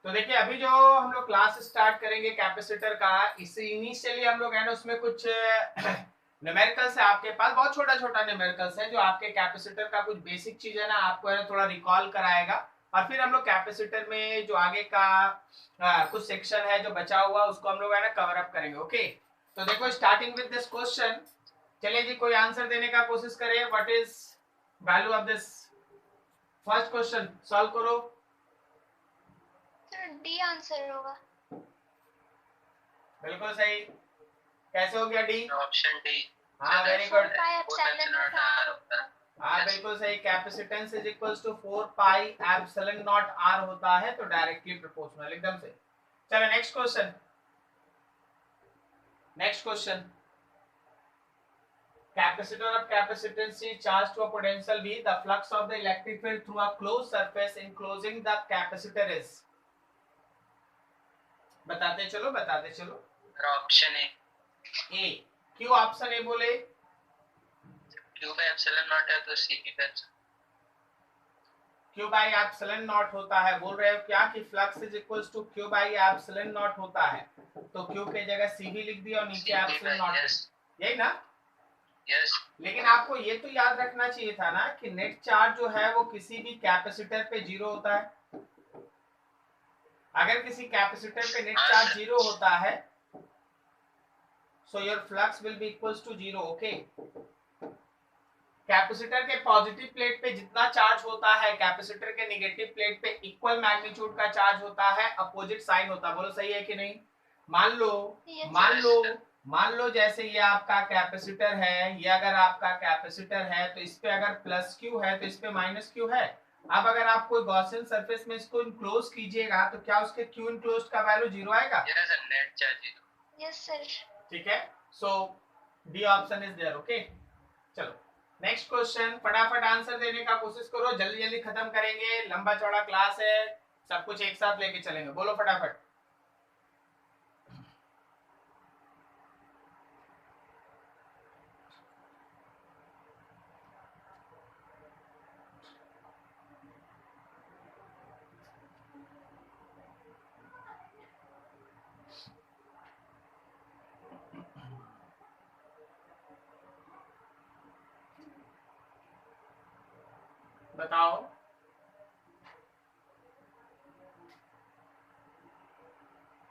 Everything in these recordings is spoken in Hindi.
तो देखिए अभी जो हम लोग क्लास स्टार्ट करेंगे कैपेसिटर का, इसे इनिशियली हम लोग है ना उसमें कुछ न्यूमेरिकल्स है आपके पास, बहुत छोटा छोटा न्यूमेरिकल्स है जो आपके कैपेसिटर का कुछ बेसिक चीज है ना आपको है ना थोड़ा रिकॉल कराएगा। और फिर हम लोग कैपेसिटर में जो आगे का कुछ सेक्शन है जो बचा हुआ उसको हम लोग है ना कवर अप करेंगे। ओके, तो देखो स्टार्टिंग विद दिस क्वेश्चन, चलिए जी कोई आंसर देने का कोशिश करें। What is value of this first question, solve करो। सर डी आंसर होगा। बिल्कुल सही। कैसे हो गया डी? Option D. हाँ वेरी गुड। हाँ हाँ बिल्कुल सही। Capacitance is equals to 4 pi epsilon naught r होता है, तो डायरेक्टली प्रोपोर्शनल, एकदम से। चलो next question, next question. Capacitor of capacitance is charged to a potential V. The flux of the electric field through a closed surface enclosing the capacitor is. बताते चलो बताते चलो। Option A. ए क्यों ऑप्शन ए बोले? क्यू बाय एप्सिलॉन नॉट है तो C B by Q by epsilon naught होता है। बोल रहे हो क्या कि flux is equals to Q by epsilon naught होता है, तो क्यू के जगह सी भी लिख दिया और नीचे एप्सिलॉन नॉट, यही ना? यस। लेकिन आपको ये तो याद रखना चाहिए था ना कि नेट चार्ज जो है वो किसी भी कैपेसिटर पे जीरो होता है। अगर किसी कैपेसिटर पे नेट चार्ज जीरो होता है, so your flux will be equals to zero. Okay, capacitor के पॉजिटिव प्लेट पे जितना चार्ज होता है, कैपेसिटर के नेगेटिव प्लेट पे इक्वल मैग्नीट्यूड का चार्ज होता है, अपोजिट साइन होता है। बोलो सही है कि नहीं? मान लो जैसे ये आपका कैपेसिटर है, ये अगर आपका कैपेसिटर है तो इस पे अगर प्लस क्यू है तो इस पे माइनस क्यू है। अब अगर आप कोई गॉसियन सरफेस में इसको इनक्लोज कीजिएगा तो क्या उसके क्यू इनक्लोज्ड का वैल्यू जीरो आएगा? Yes sir, net charge zero. Yes sir. ठीक है, so D option is there. Okay, चलो नेक्स्ट क्वेश्चन। फटाफट आंसर देने का कोशिश करो, जल्दी जल्दी खत्म करेंगे, लंबा चौड़ा क्लास है, सब कुछ एक साथ लेके चलेंगे। बोलो फटाफट। बताओ।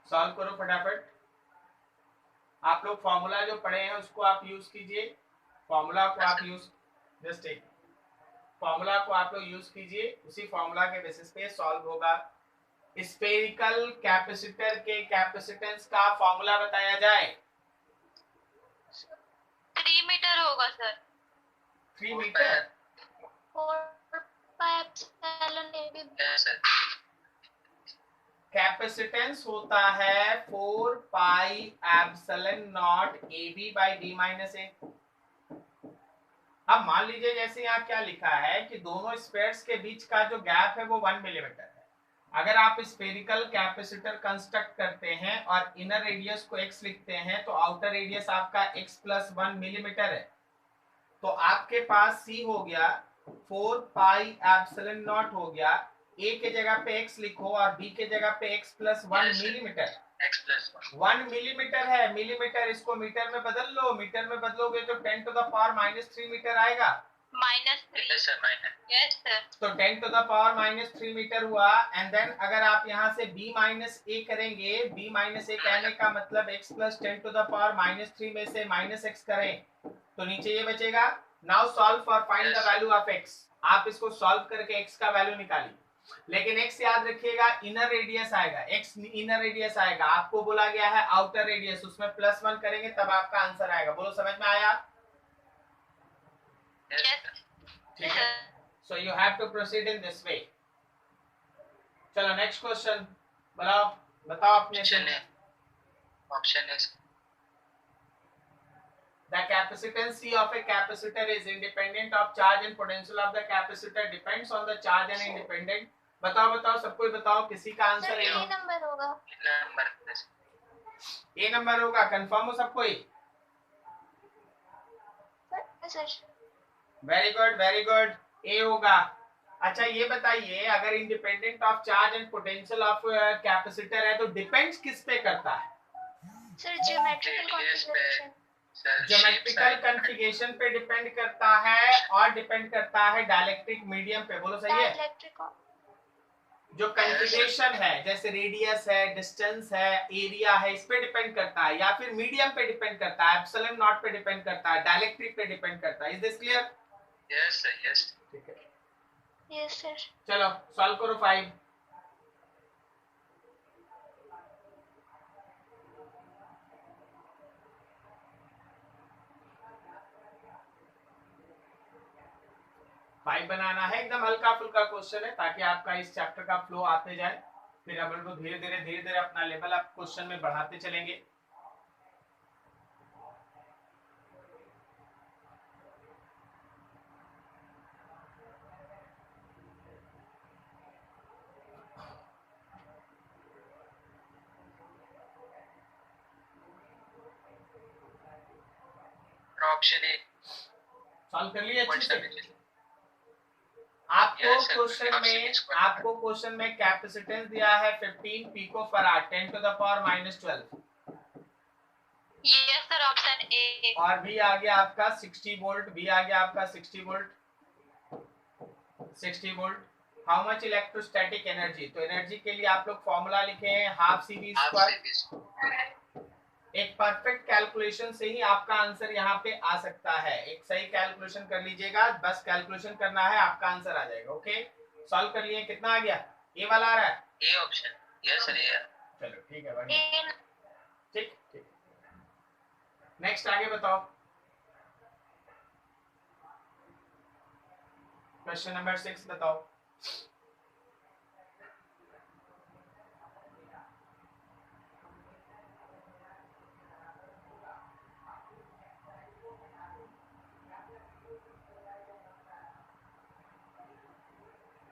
सॉल्व करो फटाफट। आप लोग फॉर्मूला जो पढ़े हैं उसको आप यूज कीजिए, फॉर्मूला को आप यूज, जस्ट एक फॉर्मूला को आप लोग यूज कीजिए, उसी फॉर्मूला के बेसिस पे सॉल्व होगा। स्फेरिकल कैपेसिटर के कैपेसिटेंस का फॉर्मूला बताया जाए। 3 मीटर होगा sir. 3 metre. 4 pi epsilon A B. Capacitance होता है 4 pi epsilon naught A B by B minus A. अब मान लीजिए जैसे यहाँ क्या लिखा है कि दोनों स्पेयर्स के बीच का जो गैप है वो 1 मिलीमीटर है। अगर आप स्फेरिकल कैपेसिटर कंस्ट्रक्ट करते हैं और इनर रेडियस को x लिखते हैं तो आउटर रेडियस आपका x प्लस 1 मिलीमीटर है, तो आपके पास c हो गया 4 पाई एप्सिलॉन नॉट हो गया। a के जगह पे x लिखो और b के जगह पे x plus 1 millimetre. x plus 1 millimetre है, मिलीमीटर इसको मीटर में बदल लो, मीटर में बदलोगे तो 10 टू द पावर -3 मीटर आएगा। -3। Yes sir, yes sir. तो 10 टू द पावर -3 मीटर हुआ। एंड देन अगर आप यहाँ से b माइनस a करेंगे, b माइनस a कहने का मतलब x plus 10 to the power -3 में से -x करें तो नीचे ये बचेगा। Now solve for find the value of x। आप इसको सॉल्व करके x का वैल्यू निकालिए, लेकिन x याद रखिएगा इनर रेडियस आएगा, x इनर रेडियस आएगा। आपको बोला गया है आउटर रेडियस, उसमें +1 करेंगे तब आपका आंसर आएगा। बोलो समझ में आया? ठीक है, so you have to proceed in this way. चलो नेक्स्ट क्वेश्चन बताओ अपने से। ऑप्शन है The capacitance C of a capacitor is independent of charge and potential of the capacitor depends on the charge and independent। बताओ सबको बताओ, किसी का आंसर ए नंबर होगा। ए नंबर होगा, कंफर्म हो सबको? सर वेरी गुड ए होगा। अच्छा ये बताइए, अगर independent of charge and potential of capacitor है तो डिपेंड्स किस पे करता है? सर ज्योमेट्रिकल Radius पे, configuration. sir, shape geometrical side पे कॉन्फ़िगरेशन पे डिपेंड करता है और डिपेंड करता है डाइलेक्ट्रिक मीडियम पे। बोलो सही है? डाइलेक्ट्रिक। जो कॉन्फ़िगरेशन है, जैसे रेडियस है, डिस्टेंस है, एरिया है, इस पे डिपेंड करता है, या फिर मीडियम पे डिपेंड करता है, एप्सिलॉन नॉट पे डिपेंड करता है, डाइलेक्ट्रिक पे डिपेंड करता है। Is this clear? Yes, sir, yes. ठीक है, यस सर। चलो सॉल्व करो 5। फाइव बनाना है, एकदम हल्का फुल्का क्वेश्चन है ताकि आपका इस चैप्टर का फ्लो आते जाए, फिर अपन को धीरे धीरे अपना लेवल आप क्वेश्चन में बढ़ाते चलेंगे। Option A. सॉल्व कर लिए अच्छे से? 170. आपको Yes, sir. क्वेश्चन Option में is correct. आपको क्वेश्चन में कैपेसिटेंस दिया है 15 pico farad 10 to the power -12, yes sir option A. और भी आ गया आपका 60 वोल्ट, भी आ गया आपका 60 volt, 60 volt. How much electrostatic energy, तो एनर्जी के लिए आप लोग फॉर्मूला लिखे हैं half C V Half square. CV. एक परफेक्ट कैलकुलेशन से ही आपका आंसर यहाँ पे आ सकता है, एक सही कैलकुलेशन कर लीजिएगा, बस कैलकुलेशन करना है, आपका आंसर आ जाएगा। ओके, सॉल्व कर लिए, कितना आ गया? ए वाला आ रहा है? A option. Yes, sir, A. चलो ठीक है, बढ़िया, ए। ठीक ठीक। नेक्स्ट आगे बताओ, क्वेश्चन नंबर 6 बताओ।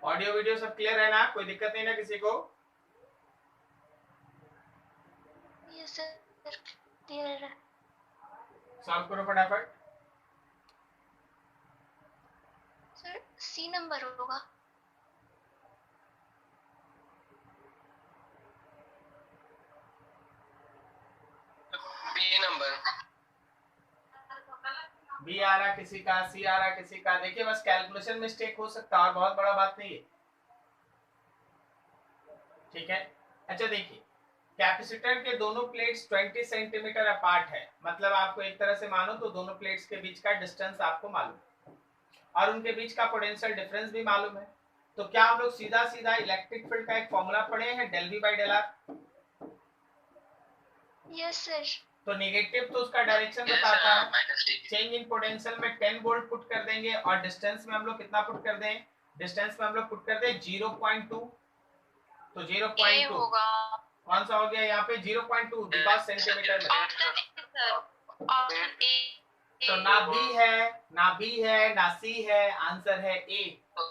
ऑडियो वीडियो सब क्लियर है ना? कोई दिक्कत नहीं ना किसी को? यस सर क्लियर है। सॉल्व करो फटाफट। सर सी नंबर होगा। B number. बी आ रहा किसी का, सी आ रहा किसी का, देखिए बस कैलकुलेशन मिस्टेक हो सकता है और बहुत बड़ा बात नहीं है, ठीक है। अच्छा देखिए, कैपेसिटर के दोनों प्लेट्स 20 सेंटीमीटर अपार्ट है, मतलब आपको एक तरह से मानो तो दोनों प्लेट्स के बीच का डिस्टेंस आपको मालूम और उनके बीच का पोटेंशियल डिफरेंस भी मालूम है। तो क्या हम लोग सीधा सीधा इलेक्ट्रिक फील्ड का एक फॉर्मूला पढ़े हैं, del V by del R? Yes sir. तो नेगेटिव तो उसका डायरेक्शन Yes, बताता है, minus DB. Change in potential में 10 वोल्ट पुट कर देंगे और डिस्टेंस में हम लोग कितना पुट कर दें? डिस्टेंस में हम लोग पुट कर दें 0.2, तो ए 0.2 होगा। कौन सा हो गया यहाँ पे? 0.2 बिकॉज सेंटीमीटर में। ऑप्शन ए सर, ऑप्शन ए। तो ना बी है, ना बी है, ना सी है, आंसर है ए।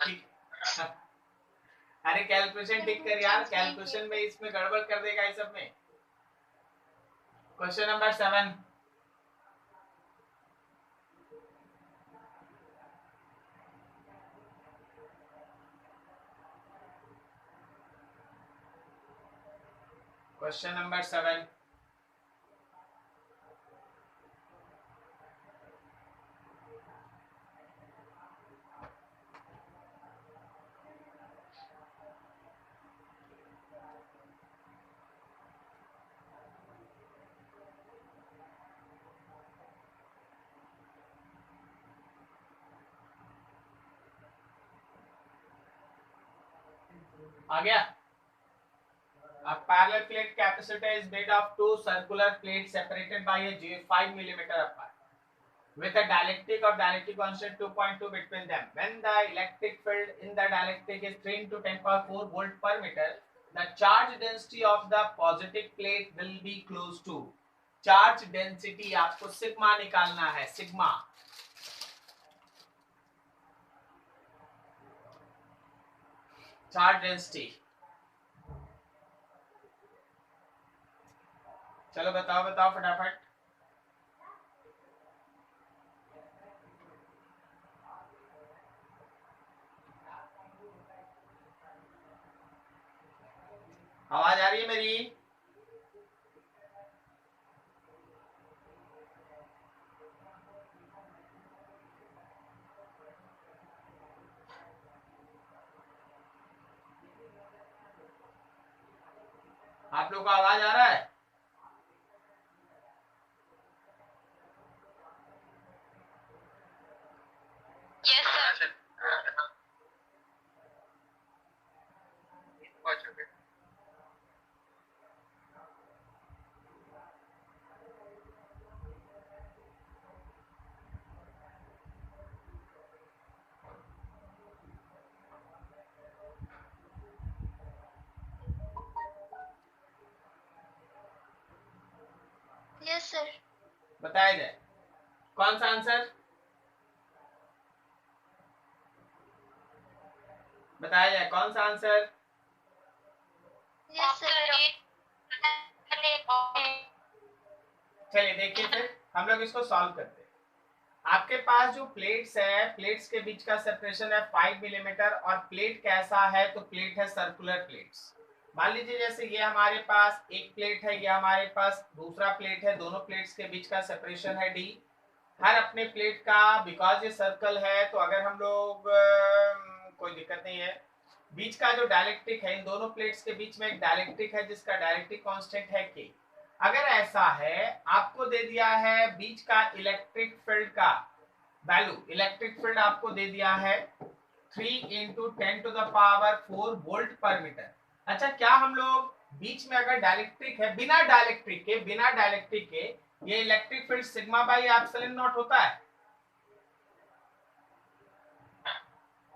ठीक। अरे कैलकुलेशन ठीक कर यार, कैलकुलेशन में इसमें गड़बड़ कर देगा इस सब में। क्वेश्चन नंबर 7, क्वेश्चन नंबर 7, आ गया? A parallel plate capacitor is made of two circular plates separated by a 5 millimeter apart, with a dielectric or dielectric constant 2.2 between them. When the electric field in the dielectric is 3 into 10 power 4 volt per meter, the charge density of the positive plate will be close to. Charge density आपको सिग्मा निकालना है, सिग्मा। चार्ज डेंसिटी, चलो बताओ बताओ फटाफट। रही है मेरी? आप लोग को आवाज आ रहा है? Yes sir. Yes sir. बताया जाए कौन सा आंसर? बताया जाए कौन सा आंसर? Yes sir. चलिए देखिए फिर हम लोग इसको सॉल्व करते हैं। आपके पास जो प्लेट्स है, प्लेट्स के बीच का सेपरेशन है 5 मिलीमीटर और प्लेट कैसा है? तो प्लेट है सर्कुलर प्लेट्स। मान लीजिए जैसे ये हमारे पास एक प्लेट है, ये हमारे पास दूसरा प्लेट है, दोनों प्लेट्स के बीच का सेपरेशन है d। हर अपने प्लेट का, बिकॉज ये सर्कल है तो अगर हम लोग कोई दिक्कत नहीं है, बीच का जो डायलेक्ट्रिक है, इन दोनों प्लेट्स के बीच में एक डायलेक्ट्रिक है जिसका डायलेक्ट्रिक कांस्टेंट है k। अगर ऐसा है, आपको दे दिया है बीच का इलेक्ट्रिक फील्ड का वैल्यू, इलेक्ट्रिक फील्ड आपको दे दिया है 3 इंटू 10⁴ वोल्ट पर मीटर। अच्छा, क्या हम लोग बीच में अगर डायलेक्ट्रिक है, बिना डायलेक्ट्रिक के ये electric field sigma by epsilon naught होता है?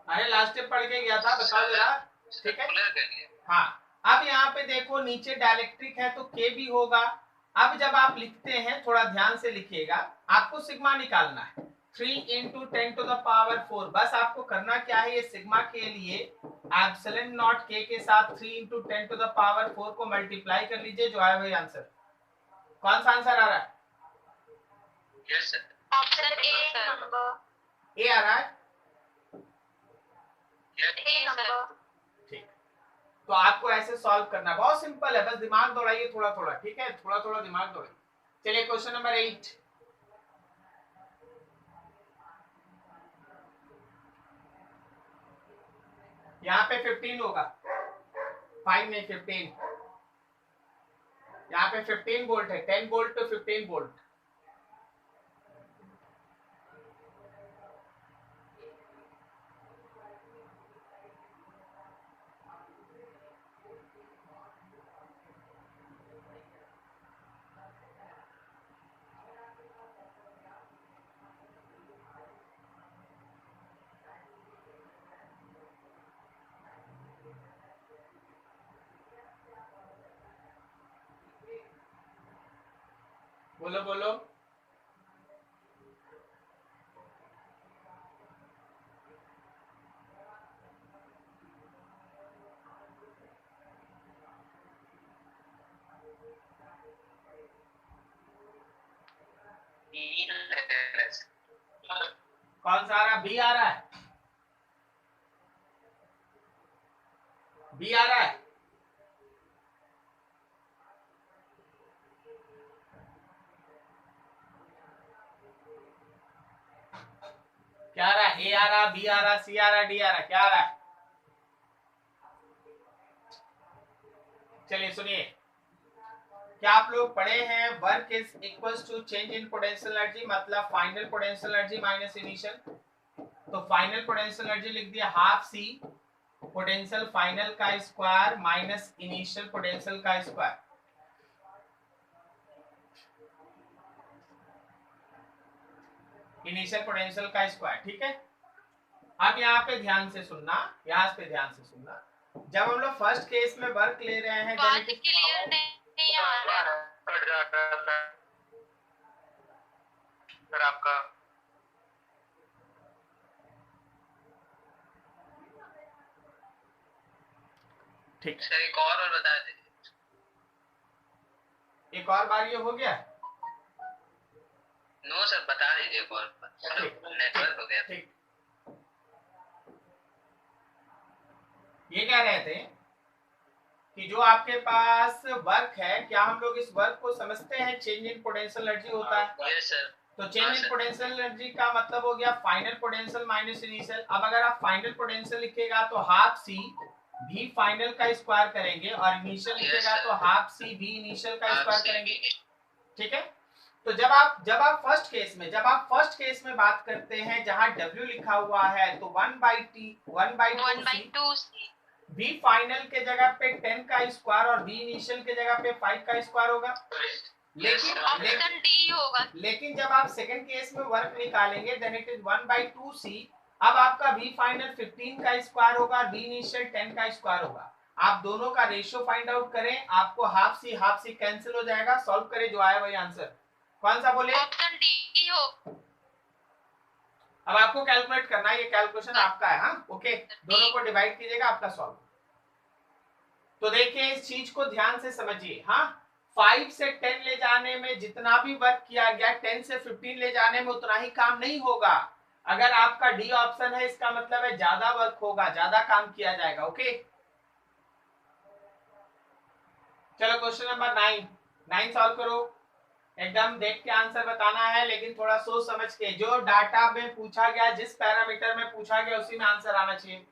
अरे लास्ट स्टेप पढ़ के गया था, बताओ जरा। ठीक है, हाँ। अब यहाँ पे देखो नीचे डायलेक्ट्रिक है तो के भी होगा। अब जब आप लिखते हैं, थोड़ा ध्यान से लिखिएगा, आपको सिग्मा निकालना है 3 इंटू 10⁴। बस आपको करना क्या है, ये सिग्मा के लिए एप्सिलॉन नॉट के के साथ 3 इंटू 10⁴ को मल्टीप्लाई कर लीजिए, जो आया वही आंसर। कौन सा आंसर आ रहा है? Yes sir. Option A number. A आ रहा है? A number. ठीक, तो आपको ऐसे सॉल्व करना है, बहुत सिंपल है, बस दिमाग दौड़ाइए थोड़ा थोड़ा। ठीक है, थोड़ा थोड़ा दिमाग दौड़ाइए। चलिए क्वेश्चन नंबर 8। यहाँ पे 15 होगा, 5 नहीं 15। यहाँ पे 15 वोल्ट है, 10 वोल्ट टू 15 वोल्ट। बोलो बोलो। कौन सा आ रहा? बी आ रहा है? बी आ रहा है? क्या आ रहा है? ए आ रहा, बी आ रहा, सी आ रहा, डी आ रहा, क्या आ रहा है? चलिए सुनिए, क्या आप लोग पढ़े हैं work is equals to change in potential energy, मतलब final potential energy minus initial. तो फाइनल पोटेंशियल एनर्जी लिख दिया हाफ सी पोटेंशियल फाइनल का स्क्वायर माइनस इनिशियल पोटेंशियल का स्क्वायर। इनिशियल पोटेंशियल का स्क्वायर, ठीक है। अब यहाँ पे ध्यान से सुनना, यहाँ पे ध्यान से सुनना। जब हम लोग फर्स्ट केस में वर्क ले रहे हैं, बात क्लियर नहीं आ रहा है सर आपका। ठीक, सर एक और बता दीजिए। एक और बार ये हो गया? नो सर, बता दीजिए एक और। नेटवर्क हो गया। ठीक, ये कह रहे थे कि जो आपके पास वर्क है, क्या हम लोग इस वर्क को समझते हैं चेंज इन पोटेंशियल एनर्जी होता है। Yes sir. तो चेंज इन पोटेंशियल एनर्जी का मतलब हो गया फाइनल पोटेंशियल माइनस इनिशियल। अब अगर आप फाइनल पोटेंशियल लिखेगा तो हाफ सी भी फाइनल का स्क्वायर करेंगे और इनिशियल लिखेगा तो हाफ सी भी इनिशियल का स्क्वायर करेंगे। ठीक है। तो जब आप फर्स्ट केस में बात करते हैं जहां W लिखा हुआ है तो 1/2 V फाइनल के जगह पे 10 का स्क्वायर और V इनिशियल के जगह पे 5 का स्क्वायर होगा। ऑप्शन डी होगा। लेकिन जब आप सेकंड केस में वर्क निकालेंगे देन इट इज 1/2C। अब आपका V फाइनल 15 का स्क्वायर होगा, V इनिशियल 10 का स्क्वायर होगा। आप दोनों का रेशियो फाइंड आउट करें, आपको हाफ सी कैंसिल हो जाएगा। सॉल्व करें, जो आया वही आंसर। कौन सा बोले? ऑप्शन डी हो। अब आपको कैलकुलेट करना है, ये कैलकुलेशन आपका है। हाँ ओके, दोनों को डिवाइड कीजिएगा, आपका सॉल्व। तो देखिए इस चीज को ध्यान से समझिए। हाँ 5 से 10 ले जाने में जितना भी वर्क किया गया 10 से 15 ले जाने में उतना ही काम नहीं होगा। अगर आपका डी ऑप्शन है इसका मतलब है ज्यादा वर्क होगा, ज्यादा काम किया जाएगा। ओके चलो क्वेश्चन नंबर 9 सॉल्व करो। एकदम देख के आंसर बताना है, लेकिन थोड़ा सोच समझ के। जो डाटा में पूछा गया, जिस पैरामीटर में पूछा गया उसी में आंसर आना चाहिए।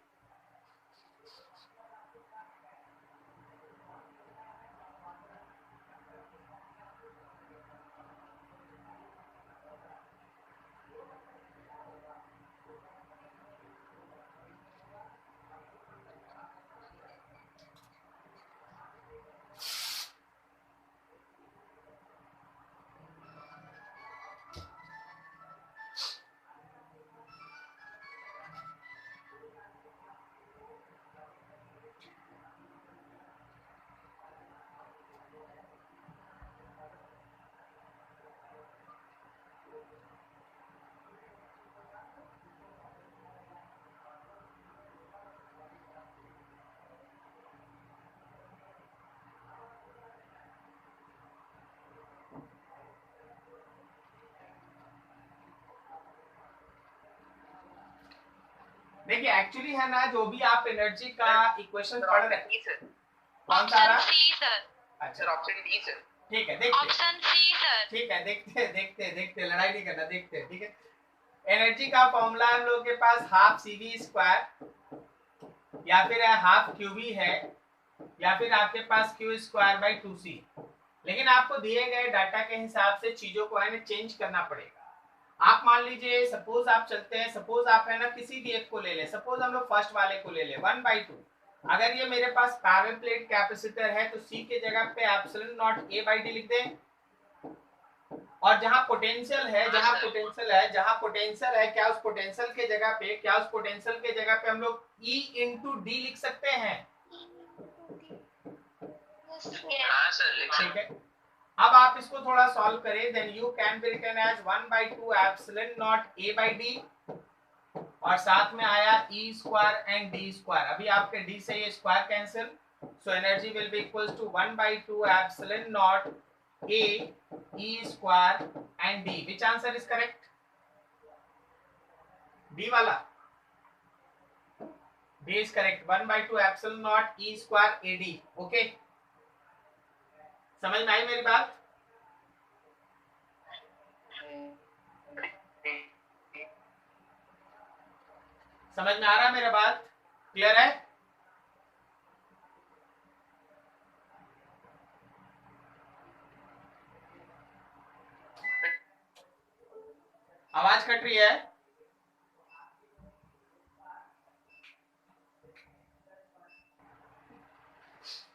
देखिए एक्चुअली है ना, जो भी आप एनर्जी का इक्वेशन पढ़ रहे हैं, कौन सा रहा? सी सर। अच्छा ऑप्शन डी सर। ठीक है, देखते ऑप्शन सी सर। ठीक है, देखते लड़ाई नहीं करना, देखते। ठीक है, एनर्जी का फॉर्मूला हम लोग के पास हाफ CV स्क्वायर या फिर हाफ QV है या फिर आपके पास Q²/2C। लेकिन आपको दिए गए डाटा के हिसाब से चीजों को है ना चेंज करना पड़ेगा। आप मान लीजिए सपोज आप चलते हैं, सपोज आप है ना किसी भी एक को ले ले, सपोज हम लोग फर्स्ट वाले को ले ले 1/2। अगर ये मेरे पास पैरेलल प्लेट कैपेसिटर है तो C के जगह पे एप्सिलॉन नॉट A/D लिख दें। और जहां पोटेंशियल है क्या उस पोटेंशियल के जगह पे हम लोग E × D लिख सकते हैं? हाँ सर लिख ठीक है, अब आप इसको थोड़ा सॉल्व करें, then you can be written as 1/2 epsilon naught A/D और साथ में आया E² एंड D²। अभी आपके D से ये square cancel, so energy will be equals to 1/2 epsilon naught A E² and D। Which answer is correct? D वाला, D is correct. 1/2 epsilon naught E² AD। Okay, समझ में आई मेरी बात? समझ में आ रहा है मेरा बात? क्लियर है? आवाज कट रही है?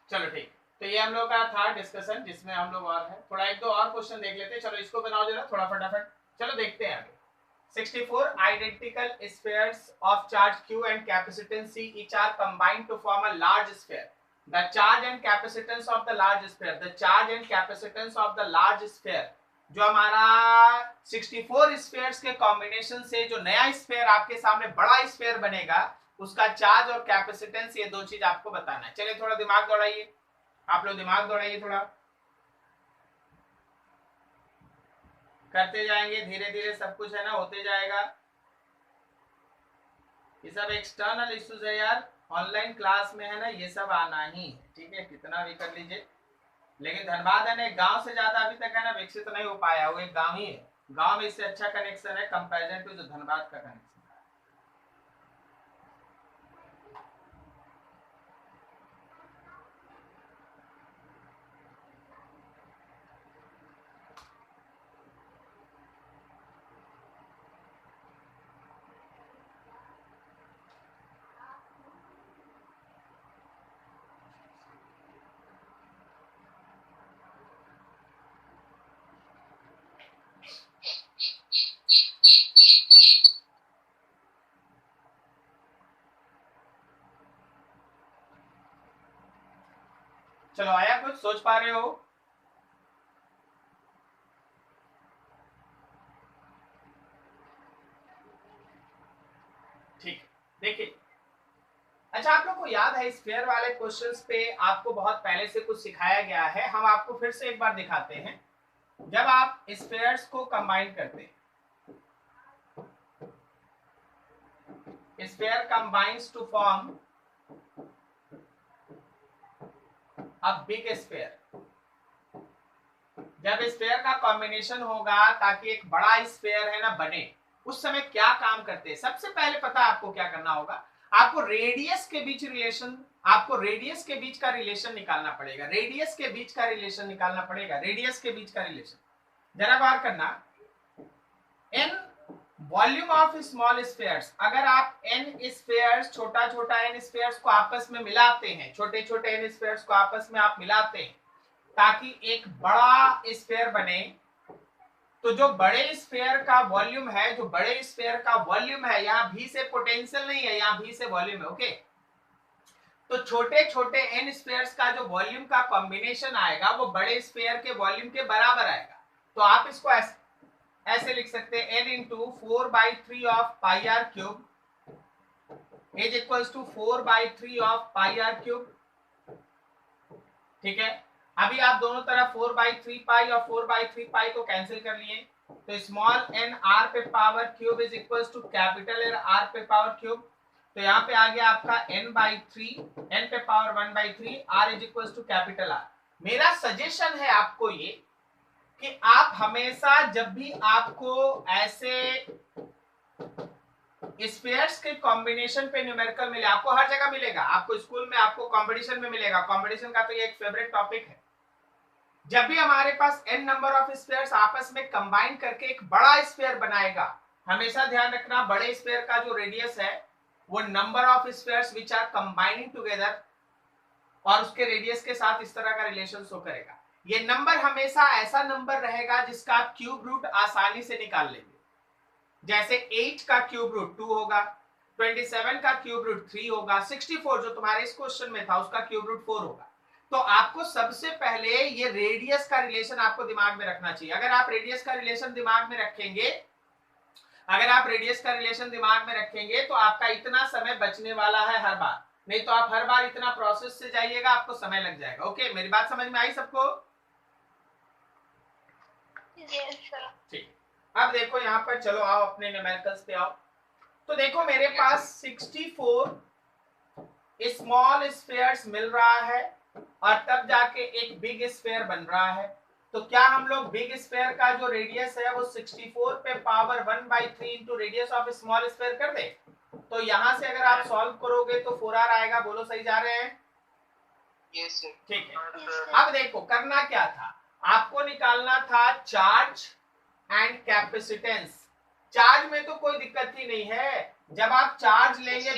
चलो ठीक, तो ये हम लोग का था डिस्कशन, जिसमें हम लोग और है थोड़ा एक दो और क्वेश्चन देख लेते हैं। चलो इसको बनाओ जरा थोड़ा फटाफट। चलो देखते हैं आगे। 64 identical spheres of charge Q and capacitance C each are combined to form a large sphere. The charge and capacitance of the large sphere, जो हमारा 64 स्फीयर्स के कॉम्बिनेशन से जो नया स्फीयर आपके सामने बड़ा स्फीयर बनेगा, उसका चार्ज और कैपेसिटेंस, ये दो चीज आपको बताना है। चलिए थोड़ा दिमाग दौड़ाइए, आप लोग दिमाग दौड़ाइए, थोड़ा करते जाएंगे धीरे धीरे, सब कुछ है ना होते जाएगा। ये सब एक्सटर्नल इश्यूज है यार, ऑनलाइन क्लास में है ना ये सब आना ही, ठीक है, कितना भी कर लीजिए। लेकिन धनबाद है ना गांव से ज्यादा अभी तक है ना विकसित नहीं हो पाया, वो एक गांव ही है, गांव में इससे अच्छा कनेक्शन है कंपैरिजन टू जो धनबाद का कनेक्शन। चलो आया कुछ सोच पा रहे हो? ठीक, देखिए अच्छा आप लोग को याद है स्फीयर वाले क्वेश्चंस पे आपको बहुत पहले से कुछ सिखाया गया है, हम आपको फिर से एक बार दिखाते हैं। जब आप स्फीयर्स को कंबाइन करते हैं, sphere combines to form a big sphere. जब स्फीयर का कॉम्बिनेशन होगा ताकि एक बड़ा स्फीयर है ना बने, उस समय क्या काम करते हैं? सबसे पहले पता है आपको क्या करना होगा, आपको रेडियस के बीच रिलेशन, आपको रेडियस के बीच का रिलेशन निकालना पड़ेगा, रेडियस के बीच का रिलेशन निकालना पड़ेगा, रेडियस के बीच का रिलेशन। जरा बात करना, N volume of small spheres, अगर आप एन स्फीयर्स, छोटा छोटा एन स्फीयर्स को आपस में मिलाते हैं, छोटे छोटे एन स्फीयर्स को आपस में आप मिलाते हैं ताकि एक बड़ा स्फीयर बने, तो जो बड़े स्फीयर का वॉल्यूम है, जो बड़े स्फीयर का वॉल्यूम है, यहाँ भी से पोटेंशियल नहीं है, यहाँ भी से वॉल्यूम है, ओके। तो छोटे छोटे एन स्फीयर्स का जो वॉल्यूम का कॉम्बिनेशन आएगा वो बड़े स्फीयर के वॉल्यूम के बराबर आएगा। तो आप इसको ऐसे लिख सकते हैं, n into 4/3 of pi R cube is equals to 4/3 of pi R cube, ठीक है। अभी आप दोनों तरफ 4/3 पाई और 4/3 पाई को कैंसिल कर लिए, तो स्मॉल एन आर पे power cube is equals to capital N R पे पावर क्यूब। तो यहाँ पे आ गया आपका n/3, n पे power 1/3, r is equals to capital R. मेरा सजेशन है आपको ये कि आप हमेशा जब भी आपको ऐसे स्फीयर्स के कॉम्बिनेशन पे न्यूमेरिकल मिले, आपको हर जगह मिलेगा, आपको स्कूल में, आपको कंपटीशन में मिलेगा, कंपटीशन का तो ये एक फेवरेट टॉपिक है। जब भी हमारे पास n नंबर ऑफ स्फीयर्स आपस में कंबाइन करके एक बड़ा स्फीयर बनाएगा, हमेशा ध्यान रखना बड़े स्फीयर का जो रेडियस है वो number of spheres which are combining together, और उसके रेडियस के साथ इस तरह का रिलेशन शो करेगा। ये नंबर हमेशा ऐसा नंबर रहेगा जिसका आप क्यूब रूट आसानी से निकाल लेंगे। जैसे 8 का क्यूब रूट 2 होगा, 27 का क्यूब रूट 3 होगा, 64 जो तुम्हारे इस क्वेश्चन में था उसका क्यूब रूट 4 होगा। तो आपको सबसे पहले ये रेडियस का रिलेशन आपको दिमाग में रखना चाहिए। अगर आप रेडियस का रिलेशन दिमाग में रखेंगे, अगर आप रेडियस का रिलेशन दिमाग में रखेंगे तो आपका इतना समय बचने वाला है हर बार, नहीं तो आप हर बार इतना प्रोसेस से जाइएगा, आपको समय लग जाएगा। ओके, मेरी बात समझ में आई सबको? ठीक, अब देखो यहाँ पर, चलो आओ अपने न्यूमेरिकल्स पे आओ। तो देखो मेरे पास 64 स्मॉल स्फीयर्स मिल रहा है और तब जाके एक बिग स्फीयर बन रहा है। तो क्या हम लोग बिग स्फीयर का जो रेडियस है वो 64 पे power 1/3 into radius of small sphere कर दे? तो यहां से अगर आप सॉल्व करोगे तो 4r आएगा। बोलो सही जा रहे हैं? Yes sir. ठीक है। अब देखो करना क्या था, आपको निकालना था चार्ज एंड कैपेसिटेंस। चार्ज में तो कोई दिक्कत ही नहीं है, जब आप चार्ज लेंगे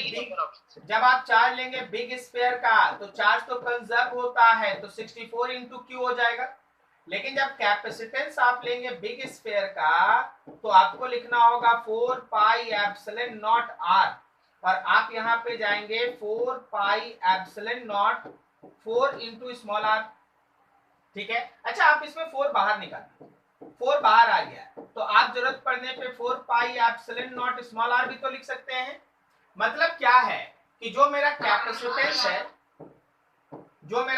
बिग स्फीयर का तो चार्ज तो कंजर्व होता है, तो 64 इंटू क्यू हो जाएगा। लेकिन जब कैपेसिटेंस आप लेंगे बिग स्फीयर का तो आपको लिखना होगा 4 पाई एप्सिलॉन नॉट आर, और आप यहाँ पे जाएंगे 4 pi epsilon naught 4 into small R, ठीक है। अच्छा आप इसमें 4 बाहर निकालिए, 4 बाहर आ गया, तो आप जरूरत पड़ने पे 4 pi epsilon naught small R भी तो लिख सकते हैं। मतलब क्या है कि जो मेरा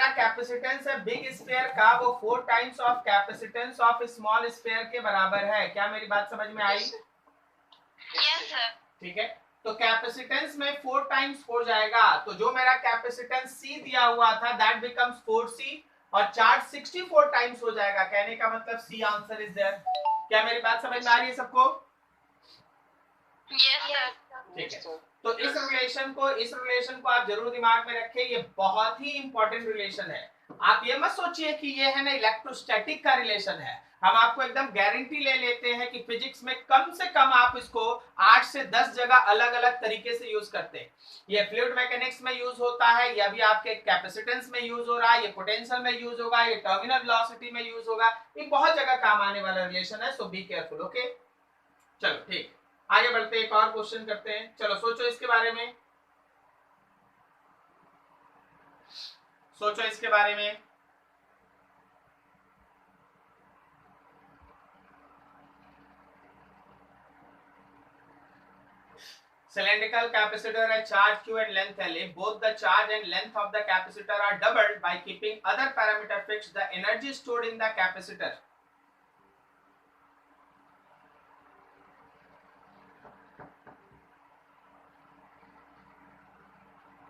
कैपेसिटेंस है बिग स्फीयर का वो 4 times of capacitance of small sphere के बराबर है। क्या मेरी बात समझ में आई? Yes sir. ठीक है। तो कैपेसिटेंस में 4 टाइम्स हो जाएगा, तो जो मेरा कैपेसिटेंस C दिया हुआ था दैट बिकम्स 4C और चार्ज 64 टाइम्स हो जाएगा। कहने का मतलब सी आंसर इज देयर। क्या मेरी बात समझ में आ रही है सबको? Yes sir. ठीक है, तो इस रिलेशन को आप जरूर दिमाग में रखें, ये बहुत ही इंपॉर्टेंट रिलेशन है। आप ये मत सोचिए कि ये है ना इलेक्ट्रोस्टैटिक का रिलेशन है, हम आपको एकदम गारंटी ले लेते हैं कि फिजिक्स में कम से कम आप इसको 8 से 10 जगह अलग अलग तरीके से यूज करते हैं। ये फ्लूइड मैकेनिक्स में यूज होता है, या भी आपके कैपेसिटेंस में यूज हो रहा है, ये पोटेंशियल में यूज होगा, ये टर्मिनल वेलोसिटी में यूज होगा, ये बहुत जगह काम आने वाला रिलेशन है, सो बी केयरफुल। ओके, चलो ठीक, आगे बढ़ते एक और क्वेश्चन करते हैं। चलो सोचो इसके बारे में, सोचो इसके बारे में। Cylindrical capacitor है, charge Q and length L. If both the charge and length of the capacitor are doubled by keeping other parameter fixed, the energy stored in the capacitor.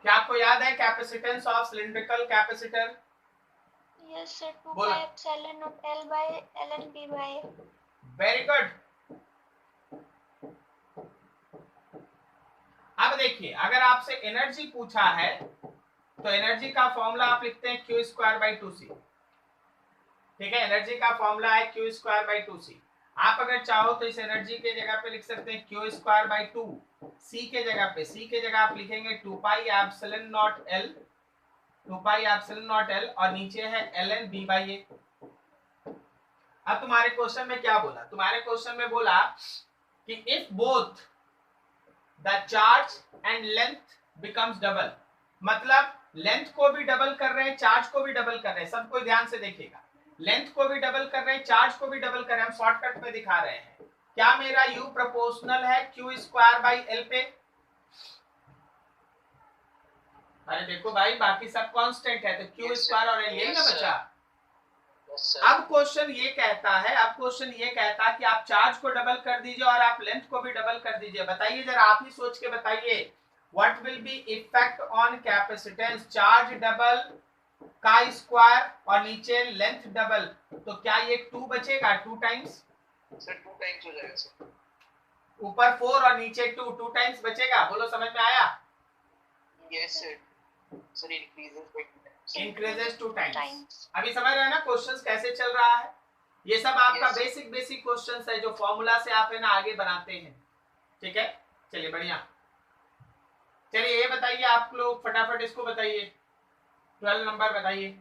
क्या आपको याद है capacitance of cylindrical capacitor? Yes sir, 2 बोला। pi epsilon naught L by ln B by A. Very good. अब देखिए, अगर आपसे एनर्जी पूछा है तो एनर्जी का फॉर्मूला आप लिखते हैं Q स्क्वायर बाई 2C। ठीक है, एनर्जी का फॉर्मूला है Q स्क्वायर बाई 2C। आप अगर चाहो तो इस एनर्जी के जगह पे लिख सकते हैं Q स्क्वायर बाई 2, C के जगह आप लिखेंगे 2 पाई epsilon not L, 2 pi epsilon not L और नीचे है ln B बाई A। अब तुम्हारे क्वेश्चन में क्या बोला? तुम्हारे क्वेश्चन में बोला कि if both the charge and length becomes double, मतलब लेंथ को भी डबल कर रहे हैं, चार्ज को भी डबल कर रहे हैं। सब कोई ध्यान से देखिएगा, लेंथ को भी डबल कर रहे हैं, चार्ज को भी डबल कर रहे हैं। हम शॉर्टकट में दिखा रहे हैं। क्या मेरा U प्रोपोर्शनल है Q स्क्वायर बाई L पे? अरे देखो भाई, बाकी सब कांस्टेंट है, तो Q स्क्वायर और L यही ना बचा। अब क्वेश्चन ये कहता है कि आप चार्ज को डबल कर दीजिए और आप लेंथ को भी डबल कर दीजिए। बताइए जरा, आप ही सोच के बताइए, what will be effect on capacitance? Charge double का स्क्वायर और नीचे लेंथ डबल, तो क्या ये 2 बचेगा? 2 टाइम्स सर 2 टाइम्स हो जाएगा सर। ऊपर 4 और नीचे 2 टाइम्स बचेगा। बोलो, समझ में आया? Yes sir. Sir increases 2 times. अभी समझ रहे हैं ना क्वेश्चंस कैसे चल रहा है? ये सब आपका बेसिक क्वेश्चंस है जो फॉर्मूला से आप है ना आगे बनाते हैं। ठीक है, चलिए बढ़िया। चलिए ये बताइए, आप लोग फटाफट इसको बताइए, 12 नंबर बताइए।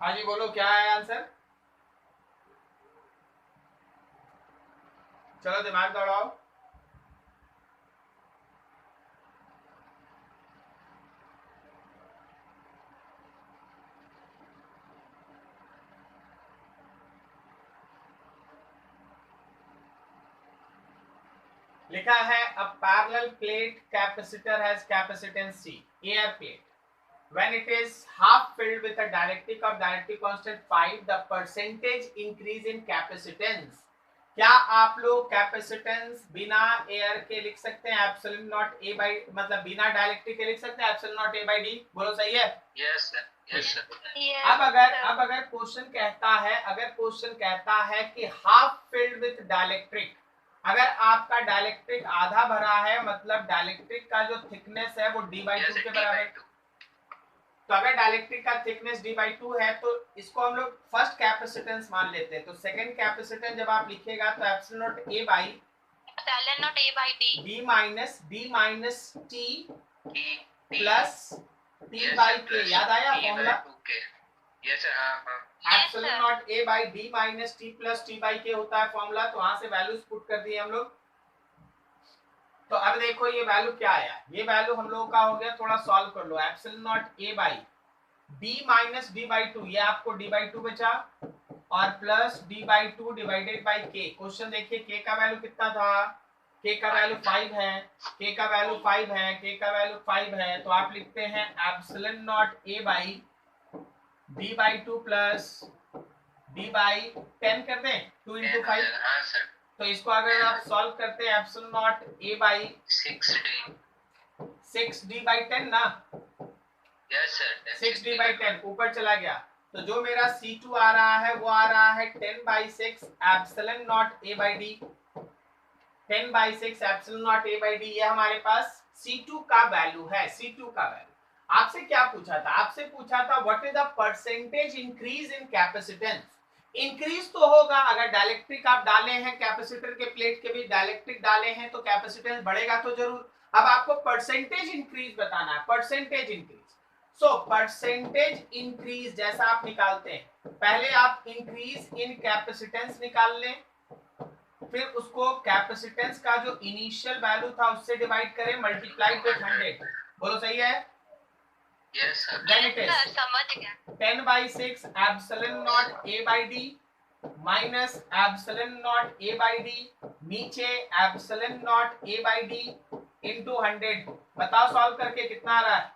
हाँ जी बोलो, क्या है आंसर? चलो दिमाग दौड़ाओ। लिखा है अ parallel plate capacitor has capacitance C, air plate, when it is half filled with a dielectric of dielectric constant 5, the percentage increase in capacitance। क्या आप लोग कैपेसिटेंस बिना एयर के लिख सकते हैं? एप्सिलॉन नॉट A बाई, मतलब बिना डायलेक्ट्रिक के लिख सकते हैं epsilon naught A by D। बोलो सही है? Yes sir, yes sir. अब अगर क्वेश्चन कहता है कि हाफ फिल्ड विथ डायलेक्ट्रिक, अगर आपका डाइलेक्ट्रिक आधा भरा है मतलब डाइलेक्ट्रिक का जो थिकनेस है वो d/2 के बराबर है। तो अगर डाइलेक्ट्रिक का थिकनेस d/2 है तो इसको हम लोग फर्स्ट कैपेसिटेंस मान लेते हैं। तो सेकंड कैपेसिटेंस जब आप लिखिएगा तो epsilon naught A by epsilon naught A by D d minus t plus t by k। याद आया फॉर्मूला? यस हां epsilon naught A by d minus t plus t by k होता है फॉर्मूला। तो वहां से वैल्यूज पुट कर दिए हम लोग। तो अब देखो ये वैल्यू क्या आया। ये वैल्यू हम लोगों का हो गया, थोड़ा सॉल्व कर लो। Epsilon naught A by d minus d/2, ये आपको d/2 बचा और plus d/2 divided by k। Question देखिए k का वैल्यू कितना था? k का वैल्यू 5 है, k का वैल्यू 5 है, k का वैल्यू 5 है। तो आप लिखते हैं epsilon naught A by d/2 plus d/10 कर दें, 2 into 5। हां सर। तो इसको अगर आप सॉल्व करते हैं epsilon naught A by 6d/10 ना, यस सर 6d/10 ऊपर चला गया। तो जो मेरा C2 आ रहा है वो आ रहा है 10/6 epsilon naught A by D। 10/6 epsilon naught A by D ये हमारे पास C2 का वैल्यू है। C2 का वैल्यू आपसे क्या पूछा था? आपसे पूछा था what is the percentage increase in capacitance. Increase तो होगा, अगर डाइलेक्ट्रिक आप डाले हैं, कैपेसिटर के प्लेट के भी डाइलेक्ट्रिक डाले हैं तो कैपेसिटेंस बढ़ेगा तो जरूर। अब आपको परसेंटेज इंक्रीज बताना है, percentage increase. So percentage increase जैसा आप निकालते हैं, पहले आप इंक्रीज इन कैपेसिटेंस निकाल लें, फिर उसको कैपेसिटेंस का जो इनिशियल वैल्यू था उससे डिवाइड करें, मल्टीप्लाइड विद 100। बोलो सही है? Yes sir Then it is sir समझ गया 10/6 epsilon naught A by D minus epsilon naught A by D, नीचे epsilon naught A by D into 100। बताओ सॉल्व करके कितना आ रहा है?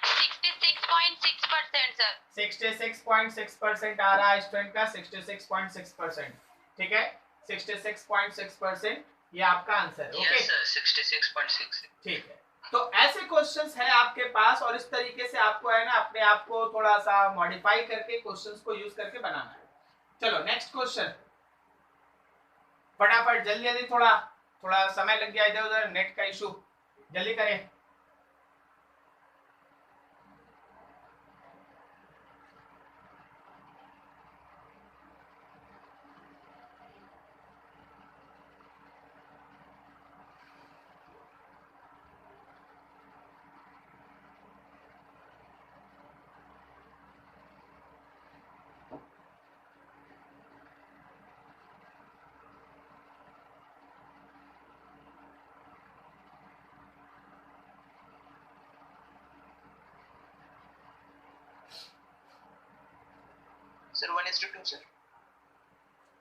66.6% सर। 66.6% आ रहा है स्टूडेंट का, 66.6%। ठीक है, 66.6% ये आपका आंसर। Okay yes sir 66.6। ठीक है। तो ऐसे क्वेश्चंस है आपके पास और इस तरीके से आपको है ना अपने आप को थोड़ा सा मॉडिफाई करके क्वेश्चंस को यूज करके बनाना है। चलो नेक्स्ट क्वेश्चन, फटाफट जल्दी जल्दी, थोड़ा थोड़ा समय लग गया इधर उधर, नेट का इशू, जल्दी करें। Sir 1:2 sir.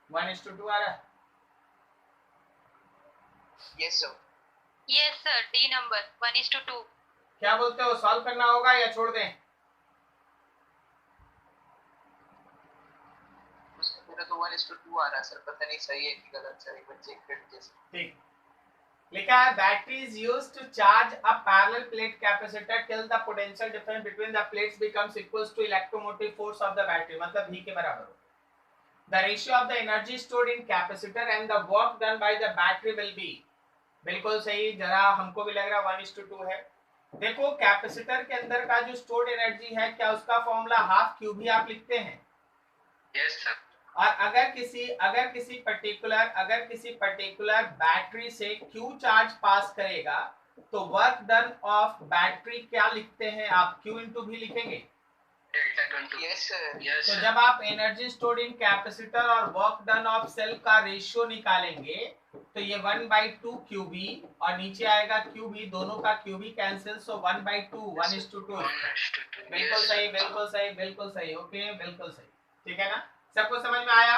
1:2 आ रहा है? Yes sir. Yes sir D number 1:2। क्या बोलते हो, सॉल्व करना होगा या छोड़ दें? मेरा तो 1:2 आ रहा है सर, पता नहीं सही है कि गलत सर, एक बार चेक कर लीजिए। ठीक, लिखा है battery is used to charge a parallel plate capacitor till the potential difference between the plates becomes equals to electromotive force of the battery, मतलब V के बराबर हो। The ratio of the energy stored in capacitor and the work done by the battery will be. बिल्कुल सही, जरा हमको भी लग रहा 1:2 है। देखो कैपेसिटर के अंदर का जो स्टोर्ड एनर्जी है, क्या उसका फॉर्मूला हाफ क्यू भी आप लिखते हैं? Yes sir. और अगर किसी पर्टिकुलर बैटरी से Q चार्ज पास करेगा तो वर्क डन ऑफ बैटरी क्या लिखते हैं आप? Q इंटू भी लिखेंगे। Yes sir. यस तो जब आप एनर्जी स्टोर्ड इन कैपेसिटर और वर्क डन ऑफ सेल का रेशियो निकालेंगे तो ये 1/2 QB और नीचे आएगा QB, दोनों का QB कैंसिल, सो 1/2 1:2। बिल्कुल सही, बिल्कुल सही, बिल्कुल सही। ओके बिल्कुल सही, ठीक है ना? सबको समझ में आया?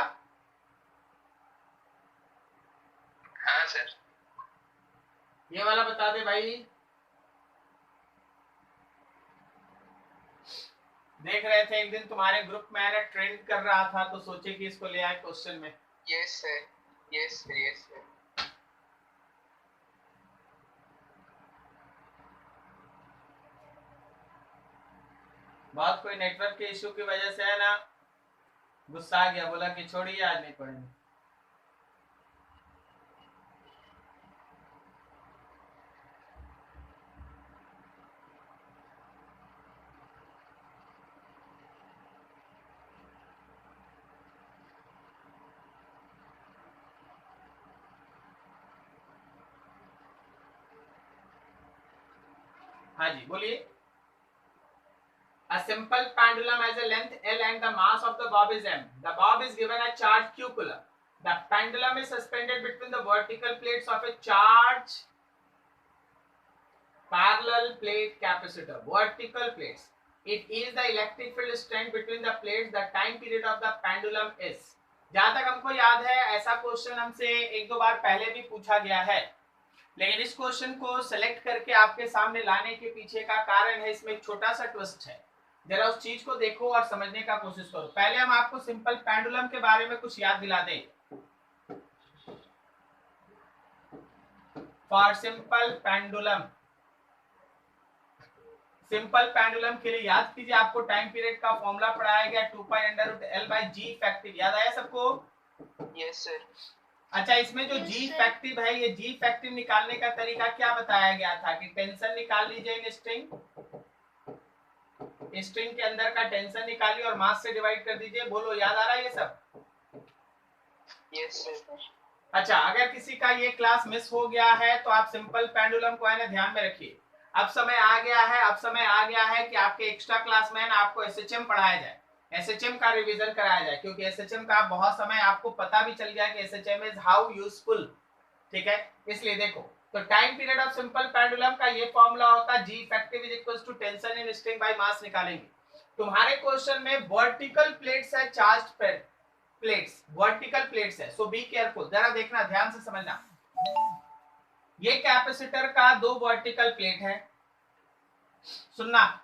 हाँ सर। ये वाला बता दे भाई। देख रहे थे एक दिन तुम्हारे ग्रुप में ना ट्रेंड कर रहा था तो सोचे कि इसको ले आए क्वेश्चन में। Yes sir. Yes sir. Yes sir. बहुत कोई नेटवर्क के इशू की वजह से है ना गुस्सा आ गया, बोला कि छोड़िए आज नहीं पढ़ेंगे। हाँ जी बोलिए। A simple pendulum has a length L and the mass of the bob is m. The bob is given a charge q coulomb. The pendulum is suspended between the vertical plates of a charge parallel plate capacitor. Vertical plates. It is the electric field strength between the plates. The time period of the pendulum is. जहां तक हमको याद है ऐसा क्वेश्चन हमसे एक दो बार पहले भी पूछा गया है, लेकिन इस क्वेश्चन को सिलेक्ट करके आपके सामने लाने के पीछे का कारण है, इसमें एक छोटा सा ट्विस्ट है। जरा उस चीज को देखो और समझने का कोशिश करो। पहले हम आपको सिंपल पेंडुलम के बारे में कुछ याद दिला दें। For simple pendulum, simple pendulum के लिए याद कीजिए, आपको टाइम पीरियड का फॉर्मूला पढ़ाया गया 2π√L/G इफेक्टिव, याद आया सबको? Yes sir. अच्छा, इसमें जो G इफेक्टिव है, ये G इफेक्टिव निकालने का तरीका क्या बताया गया था कि टेंशन निकाल लीजिए इन स्ट्रिंग के अंदर का टेंशन निकालिए और मास से डिवाइड कर दीजिए। बोलो, याद आ रहा है ये सब? Yes sir. अच्छा, अगर किसी का ये क्लास मिस हो गया है तो आप सिंपल पेंडुलम को है ना ध्यान में रखिए। अब समय आ गया है कि आपके एक्स्ट्रा क्लास में आपको एसएचएम पढ़ाया जाए, एसएचएम का रिवीजन कराया जाए, क्योंकि एसएचएम का बहुत समय आपको पता भी चल गया कि एसएचएम इज हाउ यूजफुल। ठीक है, इसलिए देखो, तो time period of simple pendulum का ये फॉर्मूला होता है G effective is equals to tension in string by mass निकालेंगे। तुम्हारे क्वेश्चन में वर्टिकल प्लेट्स है, चार्ज्ड प्लेट्स, वर्टिकल प्लेट्स है, सो बी केयरफुल, जरा देखना, ध्यान से समझना। ये कैपेसिटर का दो वर्टिकल प्लेट है, सुनना,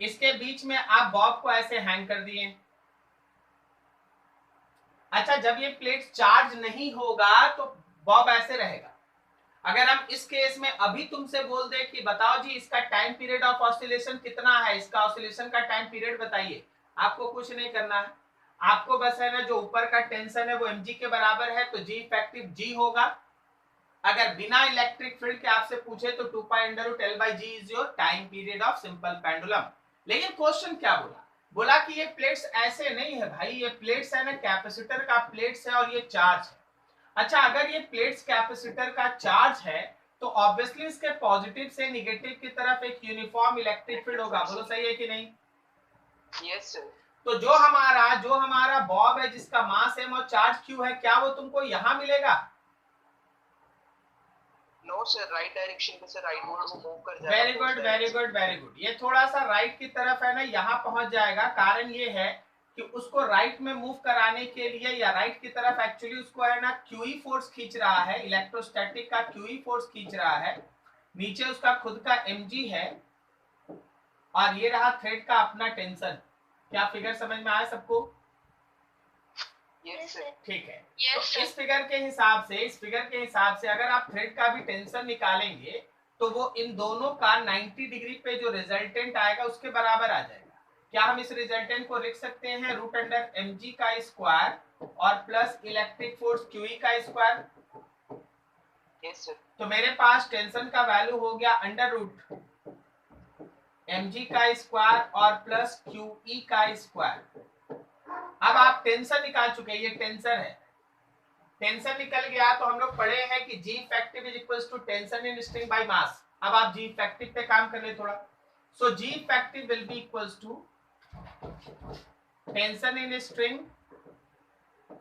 इसके बीच में आप बॉब को ऐसे हैंग कर दिए। अच्छा, जब ये प्लेट चार्ज नहीं होगा तो बॉब ऐसे रहेगा। अगर हम इस केस में अभी तुमसे बोल दे कि बताओ जी इसका टाइम पीरियड ऑफ ऑसिलेशन कितना है, इसका ऑसिलेशन का टाइम पीरियड बताइए, आपको कुछ नहीं करना है, आपको बस है ना जो ऊपर का टेंशन है वो mg के बराबर है, तो G इफेक्टिव G होगा। अगर बिना इलेक्ट्रिक फील्ड के आपसे पूछे तो 2π√L/G is your time period of simple pendulum. लेकिन क्वेश्चन क्या बोला कि ये प्लेट्स ऐसे नहीं है भाई, ये प्लेट्स है ना कैपेसिटर का प्लेट्स है और ये चार्ज है। अच्छा, अगर ये प्लेट्स कैपेसिटर का चार्ज है तो ऑब्वियसली इसके पॉजिटिव से नेगेटिव की तरफ एक यूनिफॉर्म इलेक्ट्रिक फील्ड होगा। बोलो सही है कि नहीं? Yes sir. तो जो हमारा बॉब है जिसका मास m और चार्ज q है, क्या वो तुमको यहां मिलेगा? नो सर, राइट डायरेक्शन में सर, राइट वर्ड मूव कर जाएगा। Very good, very good, very good. ये थोड़ा सा राइट की तरफ है ना, यहाँ पहुंच जाएगा। कारण ये है कि उसको राइट में मूव कराने के लिए या राइट की तरफ एक्चुअली उसको है ना QE फोर्स खींच रहा है, इलेक्ट्रोस्टैटिक का QE फोर्स खींच रहा है। नीचे उसका खुद का mg है और ये रहा थ्रेड का अपना टेंशन। क्या फिगर समझ में आया सबको? Yes sir. ठीक है। Yes, तो इस फिगर के हिसाब से अगर आप थ्रेड का भी टेंशन निकालेंगे तो वो इन दोनों का 90 डिग्री पे जो रिजल्टेंट आएगा उसके बराबर आ जाएगा। क्या हम इस रिजल्टेंट को लिख सकते हैं √mg का स्क्वायर और प्लस इलेक्ट्रिक फोर्स QE का स्क्वायर? Yes sir. तो मेरे पास टेंशन का वैल्यू हो गया √mg का स्क्वायर और प्लस QE का स्क्वायर। अब आप टेंशन निकाल चुके हैं, ये टेंशन है, टेंशन निकल गया तो हम लोग पढ़े हैं कि G effective is equals to tension in string by mass. अब आप G इफेक्टिव पे काम कर ले थोड़ा। So G effective will be equals to tension in string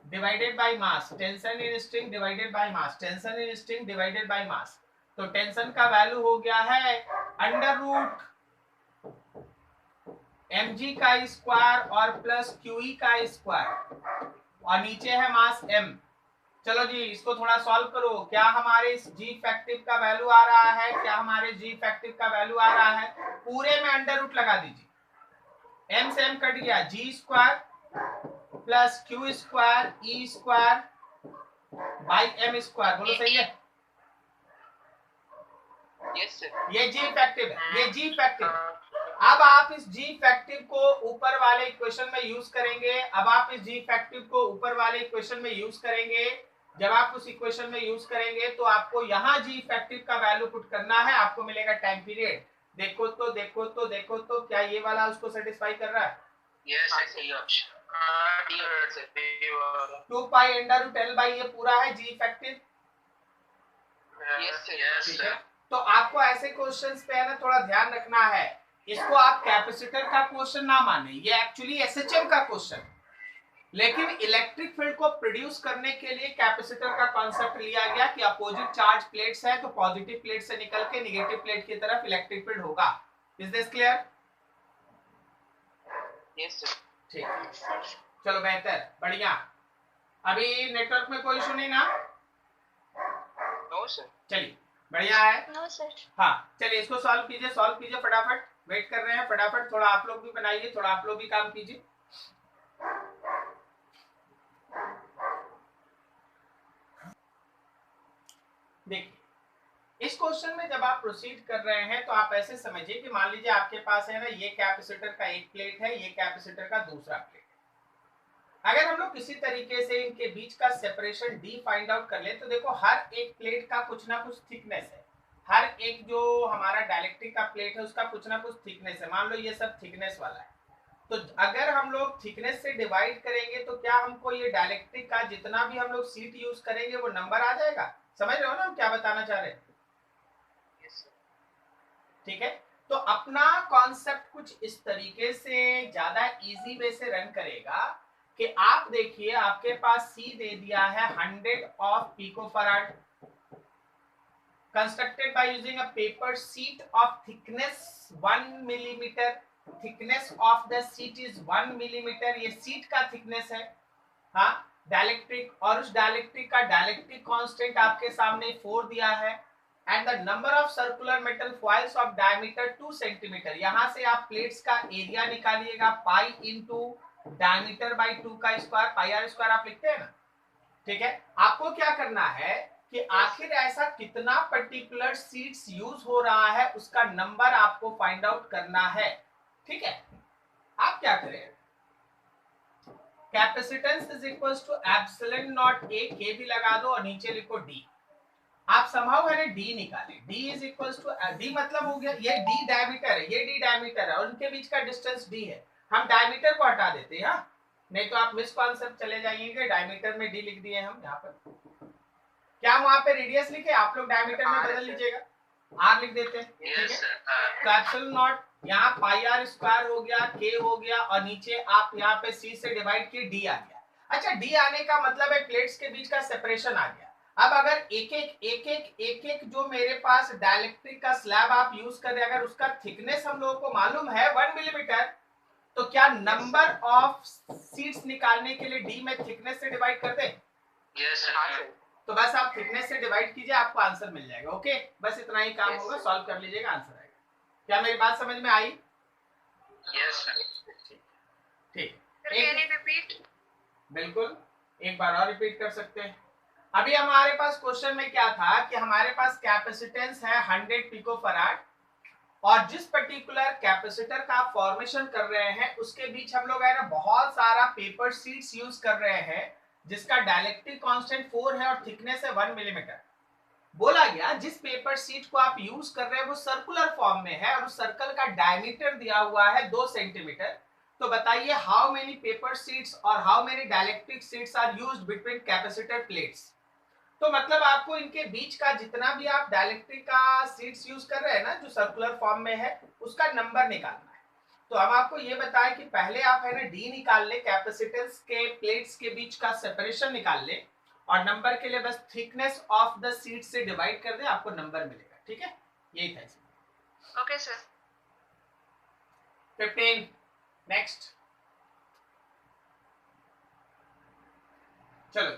divided by mass, tension in string divided by mass, tension in string divided by mass. तो टेंशन का वैल्यू हो गया है √mg का स्क्वायर और प्लस QE का स्क्वायर और नीचे है मास m। चलो जी, इसको थोड़ा सॉल्व करो। क्या हमारे इस G इफेक्टिव का वैल्यू आ रहा है? क्या हमारे G इफेक्टिव का वैल्यू आ रहा है? पूरे में √ लगा दीजिए, m से m कट गया, G square plus Q square E square by m square. बोलो सही है? Yes sir. ये G इफेक्टिव है, ये G इफेक्टिव। अब आप इस G इफेक्टिव को ऊपर वाले इक्वेशन में यूज करेंगे। अब आप इस G इफेक्टिव को ऊपर वाले इक्वेशन में यूज करेंगे। जब आप उस इक्वेशन में यूज करेंगे तो आपको यहाँ G इफेक्टिव का वैल्यू पुट करना है, आपको मिलेगा टाइम पीरियड। देखो तो क्या ये वाला उसको सेटिस्फाई कर रहा है? यस सही ऑप्शन। 2π√L/, ये पूरा है G इफेक्टिव। Yes sir. ठीक है, तो आपको ऐसे क्वेश्चंस पे है ना थोड़ा ध्यान रखना है, इसको आप कैपेसिटर का क्वेश्चन ना माने, ये एक्चुअली एसएचएम का क्वेश्चन, लेकिन इलेक्ट्रिक फील्ड को प्रोड्यूस करने के लिए कैपेसिटर का कॉन्सेप्ट लिया गया कि अपोजिट चार्ज प्लेट्स है तो पॉजिटिव प्लेट से निकल के नेगेटिव प्लेट की तरफ इलेक्ट्रिक फील्ड होगा। Is this clear? Yes sir. ठीक, Yes, sir. चलो बेहतर, बढ़िया। अभी नेटवर्क में कोई इशू नहीं ना? No sir. चलिए बढ़िया है। No, sir. हाँ चलिए इसको सॉल्व कीजिए फटाफट, वेट कर रहे हैं, फटाफट थोड़ा आप लोग भी बनाइए, थोड़ा आप लोग भी काम कीजिए। देखिए इस क्वेश्चन में जब आप प्रोसीड कर रहे हैं तो आप ऐसे समझिए कि मान लीजिए आपके पास है ना ये कैपेसिटर का एक प्लेट है, ये कैपेसिटर का दूसरा प्लेट है। अगर हम लोग किसी तरीके से इनके बीच का सेपरेशन डी फाइंड आउट कर ले तो देखो हर एक प्लेट का कुछ ना कुछ थिकनेस है, हर एक जो हमारा डाइलेक्ट्रिक का प्लेट है उसका कुछ ना कुछ थिकनेस है। मान लो ये सब थिकनेस वाला है, तो अगर हम लोग थिकनेस से डिवाइड करेंगे तो क्या हमको ये डाइलेक्ट्रिक का जितना भी हम लोग सीट यूज करेंगे वो नंबर आ जाएगा। समझ रहे हो ना हम क्या बताना चाह रहे हैं? Yes sir. ठीक है, तो अपना कॉन्सेप्ट कुछ इस तरीके से ज्यादा इजी वे से रन करेगा कि आप देखिए आपके पास सी दे दिया है 100 of picofarad constructed by using a paper sheet of thickness 1 millimeter, thickness of the sheet is 1 millimeter, ये sheet का thickness है। हाँ डाइलेक्ट्रिक, और उस डाइलेक्ट्रिक का डाइलेक्ट्रिक कांस्टेंट आपके सामने 4 दिया है, and the number of circular metal foils of diameter 2 centimetre. यहां से आप प्लेट्स का एरिया निकालिएगा पाई इंटू डायमीटर बाई 2 का स्क्वायर, पाई आर स्क्वायर आप लिखते हैं ना। ठीक है, आपको क्या करना है कि आखिर ऐसा कितना पर्टिकुलर सीट्स यूज हो रहा है उसका नंबर आपको फाइंड आउट करना है। ठीक है, आप क्या करें, capacitance is equals to epsilon naught A, के भी लगा दो और नीचे लिखो डी। आप समहाउ है डी निकालें, D is equals to D मतलब हो गया ये डी डायमीटर है, ये डी डायमीटर है और उनके बीच का डिस्टेंस डी है। हम डायमीटर को हटा देते हैं, हाँ नहीं तो आप मिस कॉन्सेप्ट चले जाएंगे, डायमीटर में डी लिख दिए हम। यहाँ पर क्या हम वहां पे रेडियस लिखे, आप लोग डायमीटर में बदल लीजिएगा, आर लिख देते हैं। ठीक है, तो एप्सिलॉन नॉट यहाँ पाई आर स्क्वायर हो गया, के हो गया और नीचे आप यहाँ पे सी से डिवाइड किए, डी आ गया। अच्छा डी आने का मतलब है प्लेट्स के बीच का सेपरेशन आ गया। अब अगर एक एक जो मेरे पास डाइलेक्ट्रिक का स्लैब आप यूज कर रहे हैं, अगर उसका थिकनेस हम लोगों को मालूम है 1 मिलीमीटर, तो क्या नंबर ऑफ सीट्स निकालने के लिए डी में थिकनेस से डिवाइड कर दें? Yes sir. तो बस आप थिकनेस से डिवाइड कीजिए, आपको आंसर मिल जाएगा। ओके, बस इतना ही काम होगा, सॉल्व कर लीजिएगा, आंसर आएगा। क्या मेरी बात समझ में आई? Yes sir. ठीक, रिपीट? बिल्कुल, एक बार और रिपीट कर सकते हैं। अभी हमारे पास क्वेश्चन में क्या था कि हमारे पास कैपेसिटेंस है 100 पिकोफैराड और जिस पर्टिकुलर कैपेसिटर का आप फॉर्मेशन कर रहे हैं उसके बीच हम लोग है ना बहुत सारा पेपर शीट्स यूज कर रहे हैं जिसका डाइलेक्ट्रिक कांस्टेंट 4 है और थिकनेस है 1 मिलीमीटर। बोला गया जिस पेपर शीट को आप यूज कर रहे हैं वो सर्कुलर फॉर्म में है और उस सर्कल का डायमीटर दिया हुआ है 2 सेंटीमीटर। तो बताइए हाउ मेनी पेपर शीट्स और how many dielectric sheets are used between capacitor plates. तो मतलब आपको इनके बीच का जितना भी आप डाइलेक्ट्रिक का शीट्स यूज कर रहे हैं ना जो सर्कुलर फॉर्म में है उसका नंबर निकालना है। तो हम आपको ये बताएं कि पहले आप है ना डी निकाल ले, कैपेसिटेंस के प्लेट्स के बीच का सेपरेशन निकाल ले और नंबर के लिए बस थिकनेस ऑफ द शीट से डिवाइड कर दे, आपको नंबर मिलेगा। ठीक है, यही था इसमें। Okay sir. 15 नेक्स्ट। चलो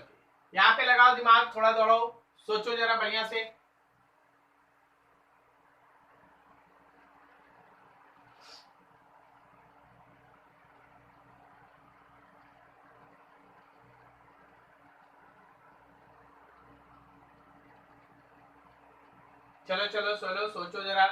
यहाँ पे लगाओ दिमाग, थोड़ा दौड़ो, सोचो जरा बढ़िया से। चलो चलो चलो सोचो जरा।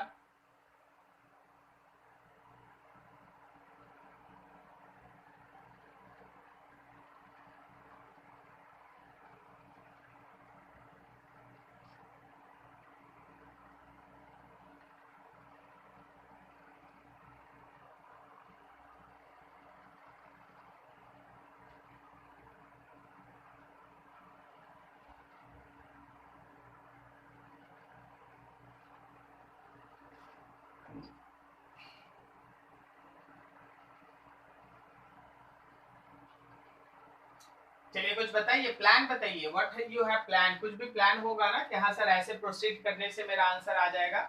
चलिए कुछ बताइए, प्लान बताइए, व्हाट यू हैव प्लान। कुछ भी प्लान होगा ना कि हाँ सर ऐसे प्रोसीड करने से मेरा आंसर आ जाएगा।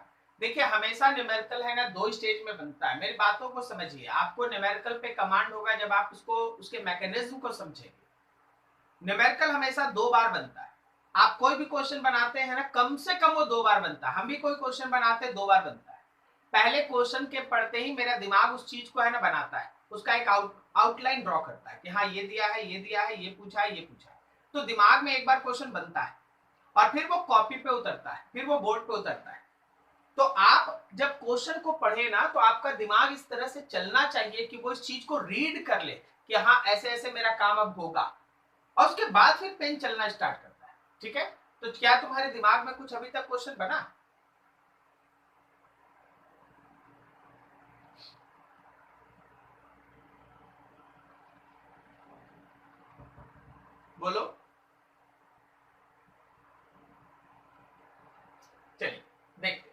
देखिए हमेशा न्यूमेरिकल है ना 2 स्टेज में बनता है। मेरी बातों को समझिए, आपको न्यूमेरिकल पे कमांड होगा जब आप उसको उसके मैकेनिज्म को समझेंगे। न्यूमेरिकल हमेशा 2 बार बनता है। आप कोई भी क्वेश्चन बनाते हैं ना, कम से कम वो 2 बार बनता है। हम भी कोई क्वेश्चन बनाते हैं 2 बार बनता है। पहले क्वेश्चन के पढ़ते ही मेरा दिमाग उस चीज को है ना बनाता है, उसका एक आउटलाइन ड्रॉ करता है कि हाँ ये दिया है, ये दिया है, ये पूछा है, ये पूछा है। तो दिमाग में एक बार क्वेश्चन बनता है और फिर वो कॉपी पे उतरता है, फिर वो बोर्ड पे उतरता है। तो आप जब क्वेश्चन को पढ़े ना तो आपका दिमाग इस तरह से चलना चाहिए कि वो इस चीज को रीड कर ले कि हाँ ऐसे ऐसे मेरा काम अब होगा, और उसके बाद फिर पेन चलना स्टार्ट करता है। ठीक है, तो क्या तुम्हारे दिमाग में कुछ अभी तक क्वेश्चन बना? बोलो। चलिए देखते,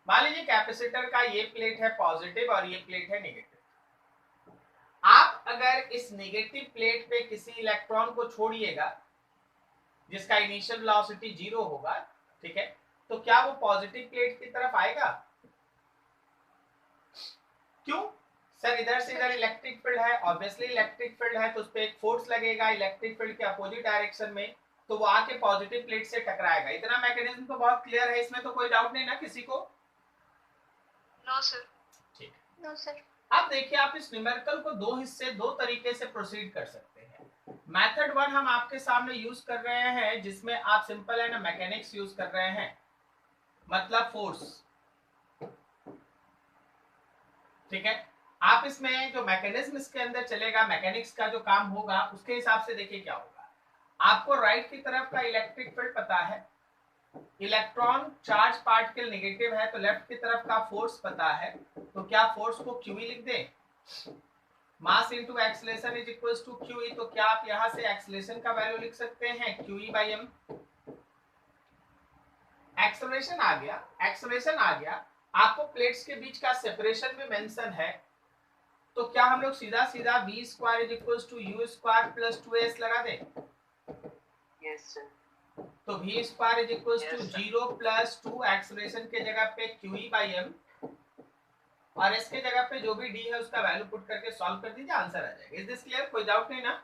मान लीजिए कैपेसिटर का ये प्लेट है पॉजिटिव और ये प्लेट है नेगेटिव। आप अगर इस नेगेटिव प्लेट पे किसी इलेक्ट्रॉन को छोड़िएगा जिसका इनिशियल वेलोसिटी 0 होगा, ठीक है, तो क्या वो पॉजिटिव प्लेट की तरफ आएगा? क्यों सर? इधर से इधर इलेक्ट्रिक फील्ड है, ऑब्वियसली इलेक्ट्रिक फील्ड है तो उस पर एक फोर्स लगेगा इलेक्ट्रिक फील्ड के अपोजिट डायरेक्शन में, तो वो आके पॉजिटिव प्लेट से टकराएगा। इतना मैकेनिज्म तो बहुत क्लियर है, इसमें तो कोई डाउट नहीं ना किसी को? No sir. ठीक। No sir. अब देखिए आप इस न्यूमेरिकल को 2 हिस्से 2 तरीके से प्रोसीड कर सकते हैं। मेथड 1 हम आपके सामने यूज कर रहे हैं जिसमें आप सिंपल है ना मैकेनिक्स यूज कर रहे हैं, मतलब फोर्स। ठीक है, आप इसमें जो मैकेनिज्म इसके अंदर चलेगा, मैकेनिक्स का जो काम होगा उसके हिसाब से देखिए क्या होगा। आपको राइट की तरफ का इलेक्ट्रिक फील्ड पता है, इलेक्ट्रॉन चार्ज पार्टिकल नेगेटिव है, तो लेफ्ट की तरफ का फोर्स पता है, तो क्या फोर्स को QE लिख दें? Mass into acceleration is equals to QE। तो क्या आप यहां से एक्सीलरेशन का वैल्यू लिख सकते हैं QE/m। एक्सीलरेशन आ गया, एक्सीलरेशन आ गया। आपको प्लेट्स के बीच का सेपरेशन भी मेंशन है, तो क्या हम लोग सीधा सीधा v square is equals to u square plus 2s लगा दें? Yes sir. तो v square is equals to Yes, sir. 0 plus 2 acceleration के जगह पे QE/m, और इसके जगह पे जो भी d है उसका वैल्यू पुट करके सॉल्व कर दीजिए, आंसर आ जाएगा। Is this clear? कोई डाउट नहीं ना?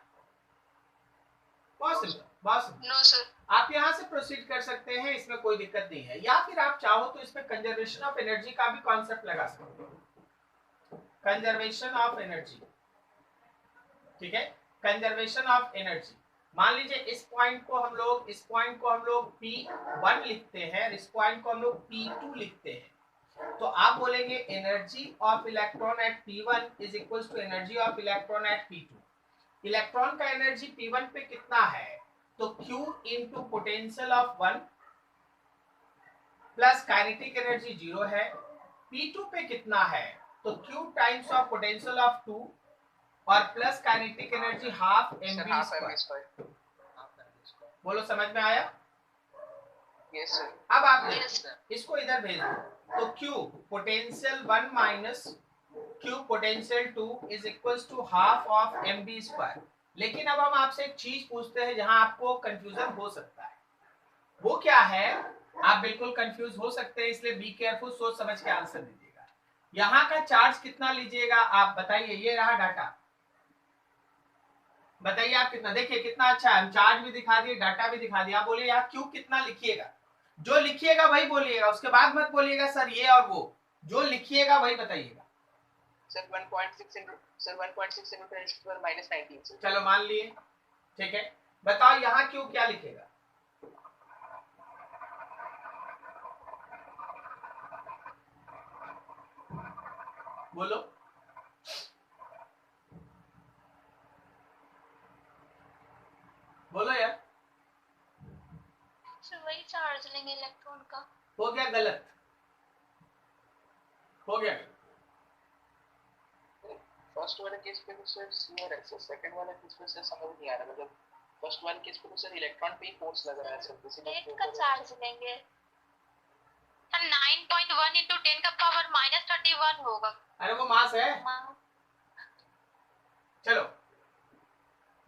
बहुत सिंपल, बहुत सिंपल। No sir. आप यहाँ से प्रोसीड कर सकते हैं, इसमें कोई दिक्कत नहीं है। या फिर आप चाहो तो इसमें कंजर्वेशन ऑफ एनर्जी का भी कॉन्सेप्ट लगा सकते हो, कंजर्वेशन ऑफ एनर्जी। ठीक है, कंजर्वेशन ऑफ एनर्जी। मान लीजिए इस पॉइंट को हम लोग P1 लिखते हैं, इस पॉइंट को हम लोग P2 लिखते हैं, तो आप बोलेंगे energy of electron at P1 is equals to energy of electron at P2। Electron का एनर्जी P1 पे कितना है, तो Q into potential of 1 plus kinetic energy 0 है। P2 पे कितना है, तो Q times of potential of 2 और plus kinetic energy half sir mv half M square. Square. बोलो समझ में आया? Yes sir. अब आप Yes, sir. इसको इधर भेज दो, तो Q potential 1 minus Q potential 2 is equals to half of mv square. लेकिन अब हम आपसे एक चीज पूछते हैं जहां आपको कंफ्यूजन हो सकता है, वो क्या है? आप बिल्कुल कंफ्यूज हो सकते हैं, इसलिए बी केयरफुल, सोच समझ के आंसर दीजिएगा। यहाँ का चार्ज कितना लीजिएगा आप बताइए, ये रहा डाटा, बताइए आप कितना। देखिए कितना अच्छा है, हम चार्ज भी दिखा दिए, डाटा भी दिखा दिया। आप बोलिए यहाँ क्यू कितना लिखिएगा, जो लिखिएगा वही बोलिएगा, उसके बाद मत बोलिएगा सर ये और वो, जो लिखिएगा वही बताइएगा। Sir 1.6 into sir 1.6 into 10 to the power minus 19 sir. चलो मान लिए, ठीक है, बताओ यहाँ क्यू क्या लिखेगा? बोलो। बोलो यार। सर वही चार्ज लेंगे इलेक्ट्रॉन का। हो गया गलत, हो गया गलत। फर्स्ट वाले केस पे तो सर क्लियर है सर, सेकंड वाले केस पे सर समझ नहीं आ रहा। मतलब फर्स्ट वाले केस पे तो सर इलेक्ट्रॉन पे ही फोर्स लग रहा है सर, प्लेट का चार्ज लेंगे। सर 9.1 into 10 का पावर -31 होगा। अरे वो मास है। मा- चलो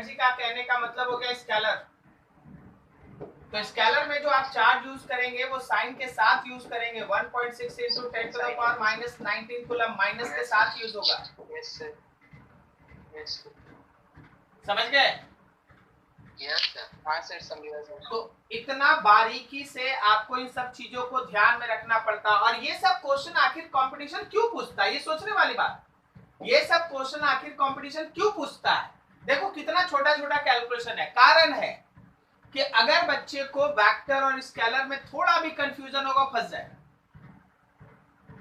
एनर्जी का कहने का मतलब हो गया स्केलर। तो स्केलर में जो आप चार्ज यूज करेंगे वो साइन के साथ यूज करेंगे। 1.6 into 10 to the power minus 19 coulomb minus के साथ यूज होगा। यस सर, यस सर, समझ गए? यस सर, हाँ सर समझा सर। तो इतना बारीकी से आपको इन सब चीजों को ध्यान में रखना पड़ता है। और ये सब क्वेश्चन आखिर कंपटीशन क्यों पूछता है, ये सोचने वाली बात। ये सब क्वेश्चन आखिर कंपटीशन क्यों पूछता है? देखो कितना छोटा छोटा कैलकुलेशन है। कारण है कि अगर बच्चे को वेक्टर और स्केलर में थोड़ा भी कंफ्यूजन होगा फंस जाएगा।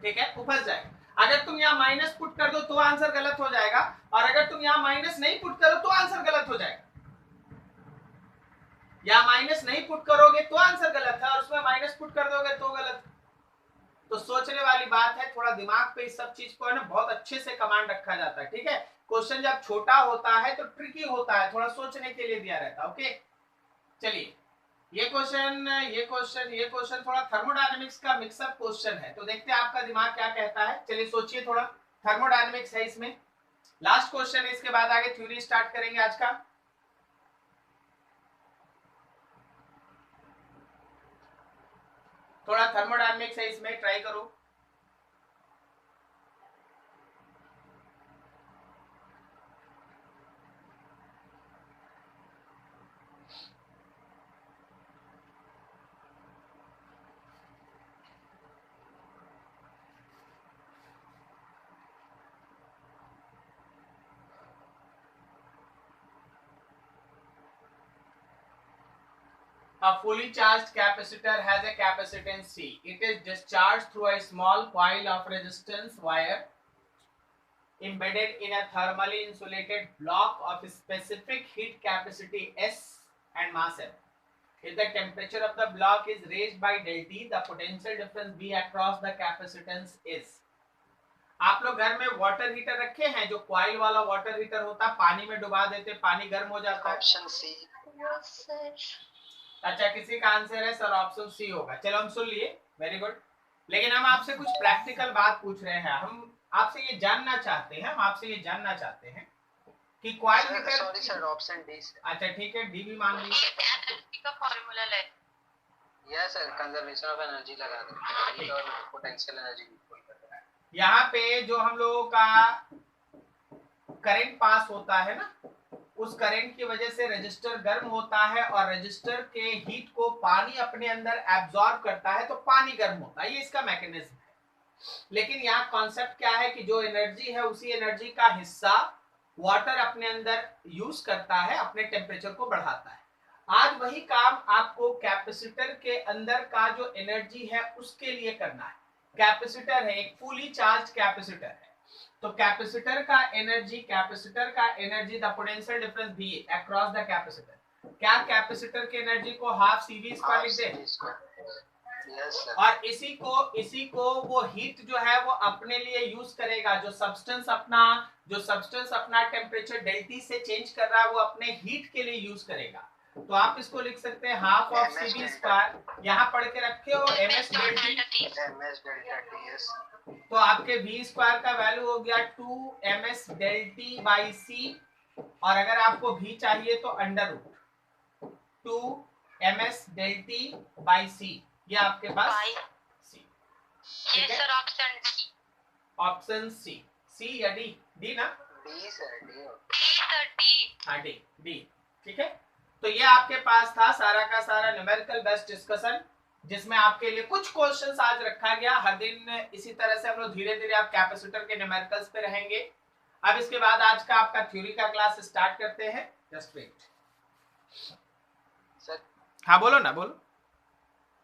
ठीक है, वो फंस जाएगा। अगर तुम यहाँ माइनस पुट कर दो तो आंसर गलत हो जाएगा, और अगर तुम यहाँ माइनस नहीं पुट करो तो आंसर गलत हो जाएगा। या माइनस नहीं पुट करोगे तो आंसर गलत है, और उसमें माइनस पुट कर दोगे तो गलत। तो सोचने वाली बात है, थोड़ा दिमाग पे इस सब चीज को है ना बहुत अच्छे से कमांड रखा जाता है। ठीक है, क्वेश्चन जब छोटा होता है तो ट्रिकी होता है, थोड़ा सोचने के लिए दिया रहता है। ओके, चलिए ये क्वेश्चन थोड़ा थर्मोडायनेमिक्स का मिक्सअप क्वेश्चन है, तो देखते हैं आपका दिमाग क्या कहता है। चलिए सोचिए थोड़ा, थर्मोडायनेमिक्स है इसमें, लास्ट क्वेश्चन है, इसके बाद आगे थ्योरी स्टार्ट करेंगे आज का। थोड़ा थर्मोडायनेमिक्स है इसमें, ट्राई करो। A fully charged capacitor has a capacitance C. It is discharged through a small coil of resistance wire embedded in a thermally insulated block of specific heat capacity S and mass M. If the temperature of the block is raised by del T, the potential difference B across the capacitance is. आप लोग घर में वाटर हीटर रखे हैं, जो कॉइल वाला वाटर हीटर होता है, पानी में डुबा देते, पानी गर्म हो जाता है। Option C. Yes sir. अच्छा, किसी का आंसर है सर ऑप्शन सी होगा। चलो हम सुन लिए, वेरी गुड। लेकिन हम आपसे कुछ प्रैक्टिकल बात पूछ रहे हैं। हम आपसे ये जानना चाहते हैं कि coil heater. Sorry sir, option D sir. अच्छा ठीक है, डी भी मान लीजिए। एनर्जी का फॉर्मूला ले। Yes sir, conservation of energy लगा दो और पोटेंशियल एनर्जी इक्वल कर दो। यहाँ पे जो हम लोगों का करंट पास होता है ना, उस करंट की वजह से रजिस्टर गर्म होता है, और रजिस्टर के हीट को पानी अपने अंदर एब्जॉर्ब करता है, तो पानी गर्म होता है। ये इसका मैकेनिज्म है। लेकिन यहाँ कॉन्सेप्ट क्या है कि जो एनर्जी है उसी एनर्जी का हिस्सा वाटर अपने अंदर यूज करता है, अपने टेम्परेचर को बढ़ाता है। आज वही काम आपको कैपेसिटर के अंदर का जो एनर्जी है उसके लिए करना है। कैपेसिटर है, एक फुली चार्ज कैपेसिटर है, तो कैपेसिटर का एनर्जी द पोटेंशियल डिफरेंस भी अक्रॉस द कैपेसिटर। क्या कैपेसिटर की एनर्जी को हाफ CV स्क्वायर लिख दें? Yes sir. और इसी को वो हीट जो है वो अपने लिए यूज करेगा। जो सब्सटेंस अपना टेम्परेचर del T से चेंज कर रहा है, वो अपने हीट के लिए यूज करेगा। तो आप इसको लिख सकते हैं हाफ ऑफ CV स्क्वायर। यहाँ पढ़ के रखे हो ms del T। ms delta T. Yes. तो आपके v स्क्वायर का वैल्यू हो गया 2ms del T by C, और अगर आपको v चाहिए तो under root 2ms del T by C, ये आपके पास C। Yes sir, option D. Option C या D ना? D sir, D. Sir D. हाँ डी। ठीक है, तो ये आपके पास था सारा का सारा न्यूमेरिकल बेस्ड डिस्कशन, जिसमें आपके लिए कुछ क्वेश्चंस आज रखा गया। हर दिन इसी तरह से हम लोग धीरे धीरे आप कैपेसिटर के न्यूमेरिकल्स पे रहेंगे। अब इसके बाद आज का आपका थ्योरी का क्लास स्टार्ट करते हैं। Just wait. सर हाँ बोलो ना, बोलो।